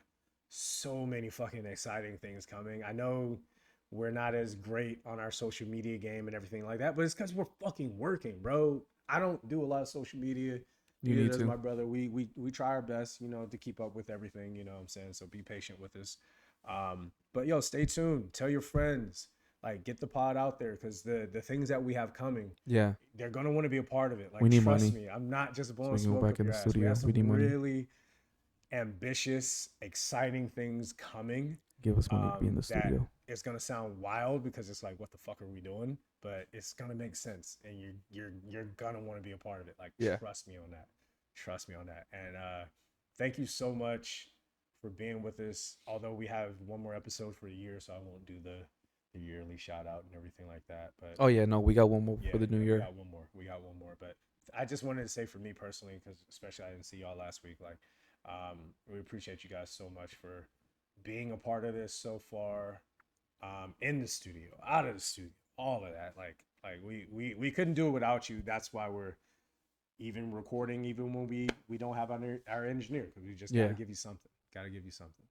so many fucking exciting things coming. I know we're not as great on our social media game and everything like that, but it's because we're fucking working, bro. I don't do a lot of social media. You Neither need does to. my brother. We try our best, you know, to keep up with everything. You know what I'm saying? So be patient with us. But yo, stay tuned. Tell your friends. Like, get the pod out there because the things that we have coming, Yeah. they're gonna want to be a part of it. We Like, need trust money me, I'm not just so blowing we can go smoke back up in your the ass. We studio. have We some need money. really ambitious, exciting things coming. Give us money to be in the That studio. it's gonna sound wild because it's like, what the fuck are we doing? But it's gonna make sense, and you're gonna want to be a part of it. Like, Yeah. trust me on that. Trust me on that. And thank you so much for being with us. Although we have one more episode for the year, so I won't do the yearly shout out and everything like that. But Oh yeah, no, we got one more yeah, for the new yeah, we year. got one more. We got one more. But I just wanted to say for me personally, because especially I didn't see y'all last week. Like, we appreciate you guys so much for being a part of this so far. In the studio, out of the studio, all of that. Like we couldn't do it without you. That's why we're even recording, even when we don't have our engineer, because we just got to Yeah. give you something. Got to give you something.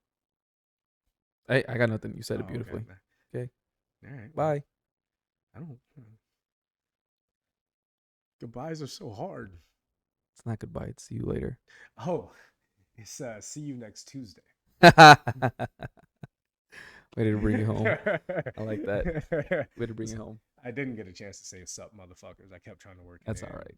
Hey, I got nothing. You said it Oh, okay. beautifully. Okay. All right. Well, Bye. I don't. Goodbyes are so hard. It's not goodbye. It's see you later. Oh, it's see you next Tuesday. Way to bring it home. I like that. Way to bring it home. I didn't get a chance to say sup, motherfuckers. I kept trying to work. That's all right.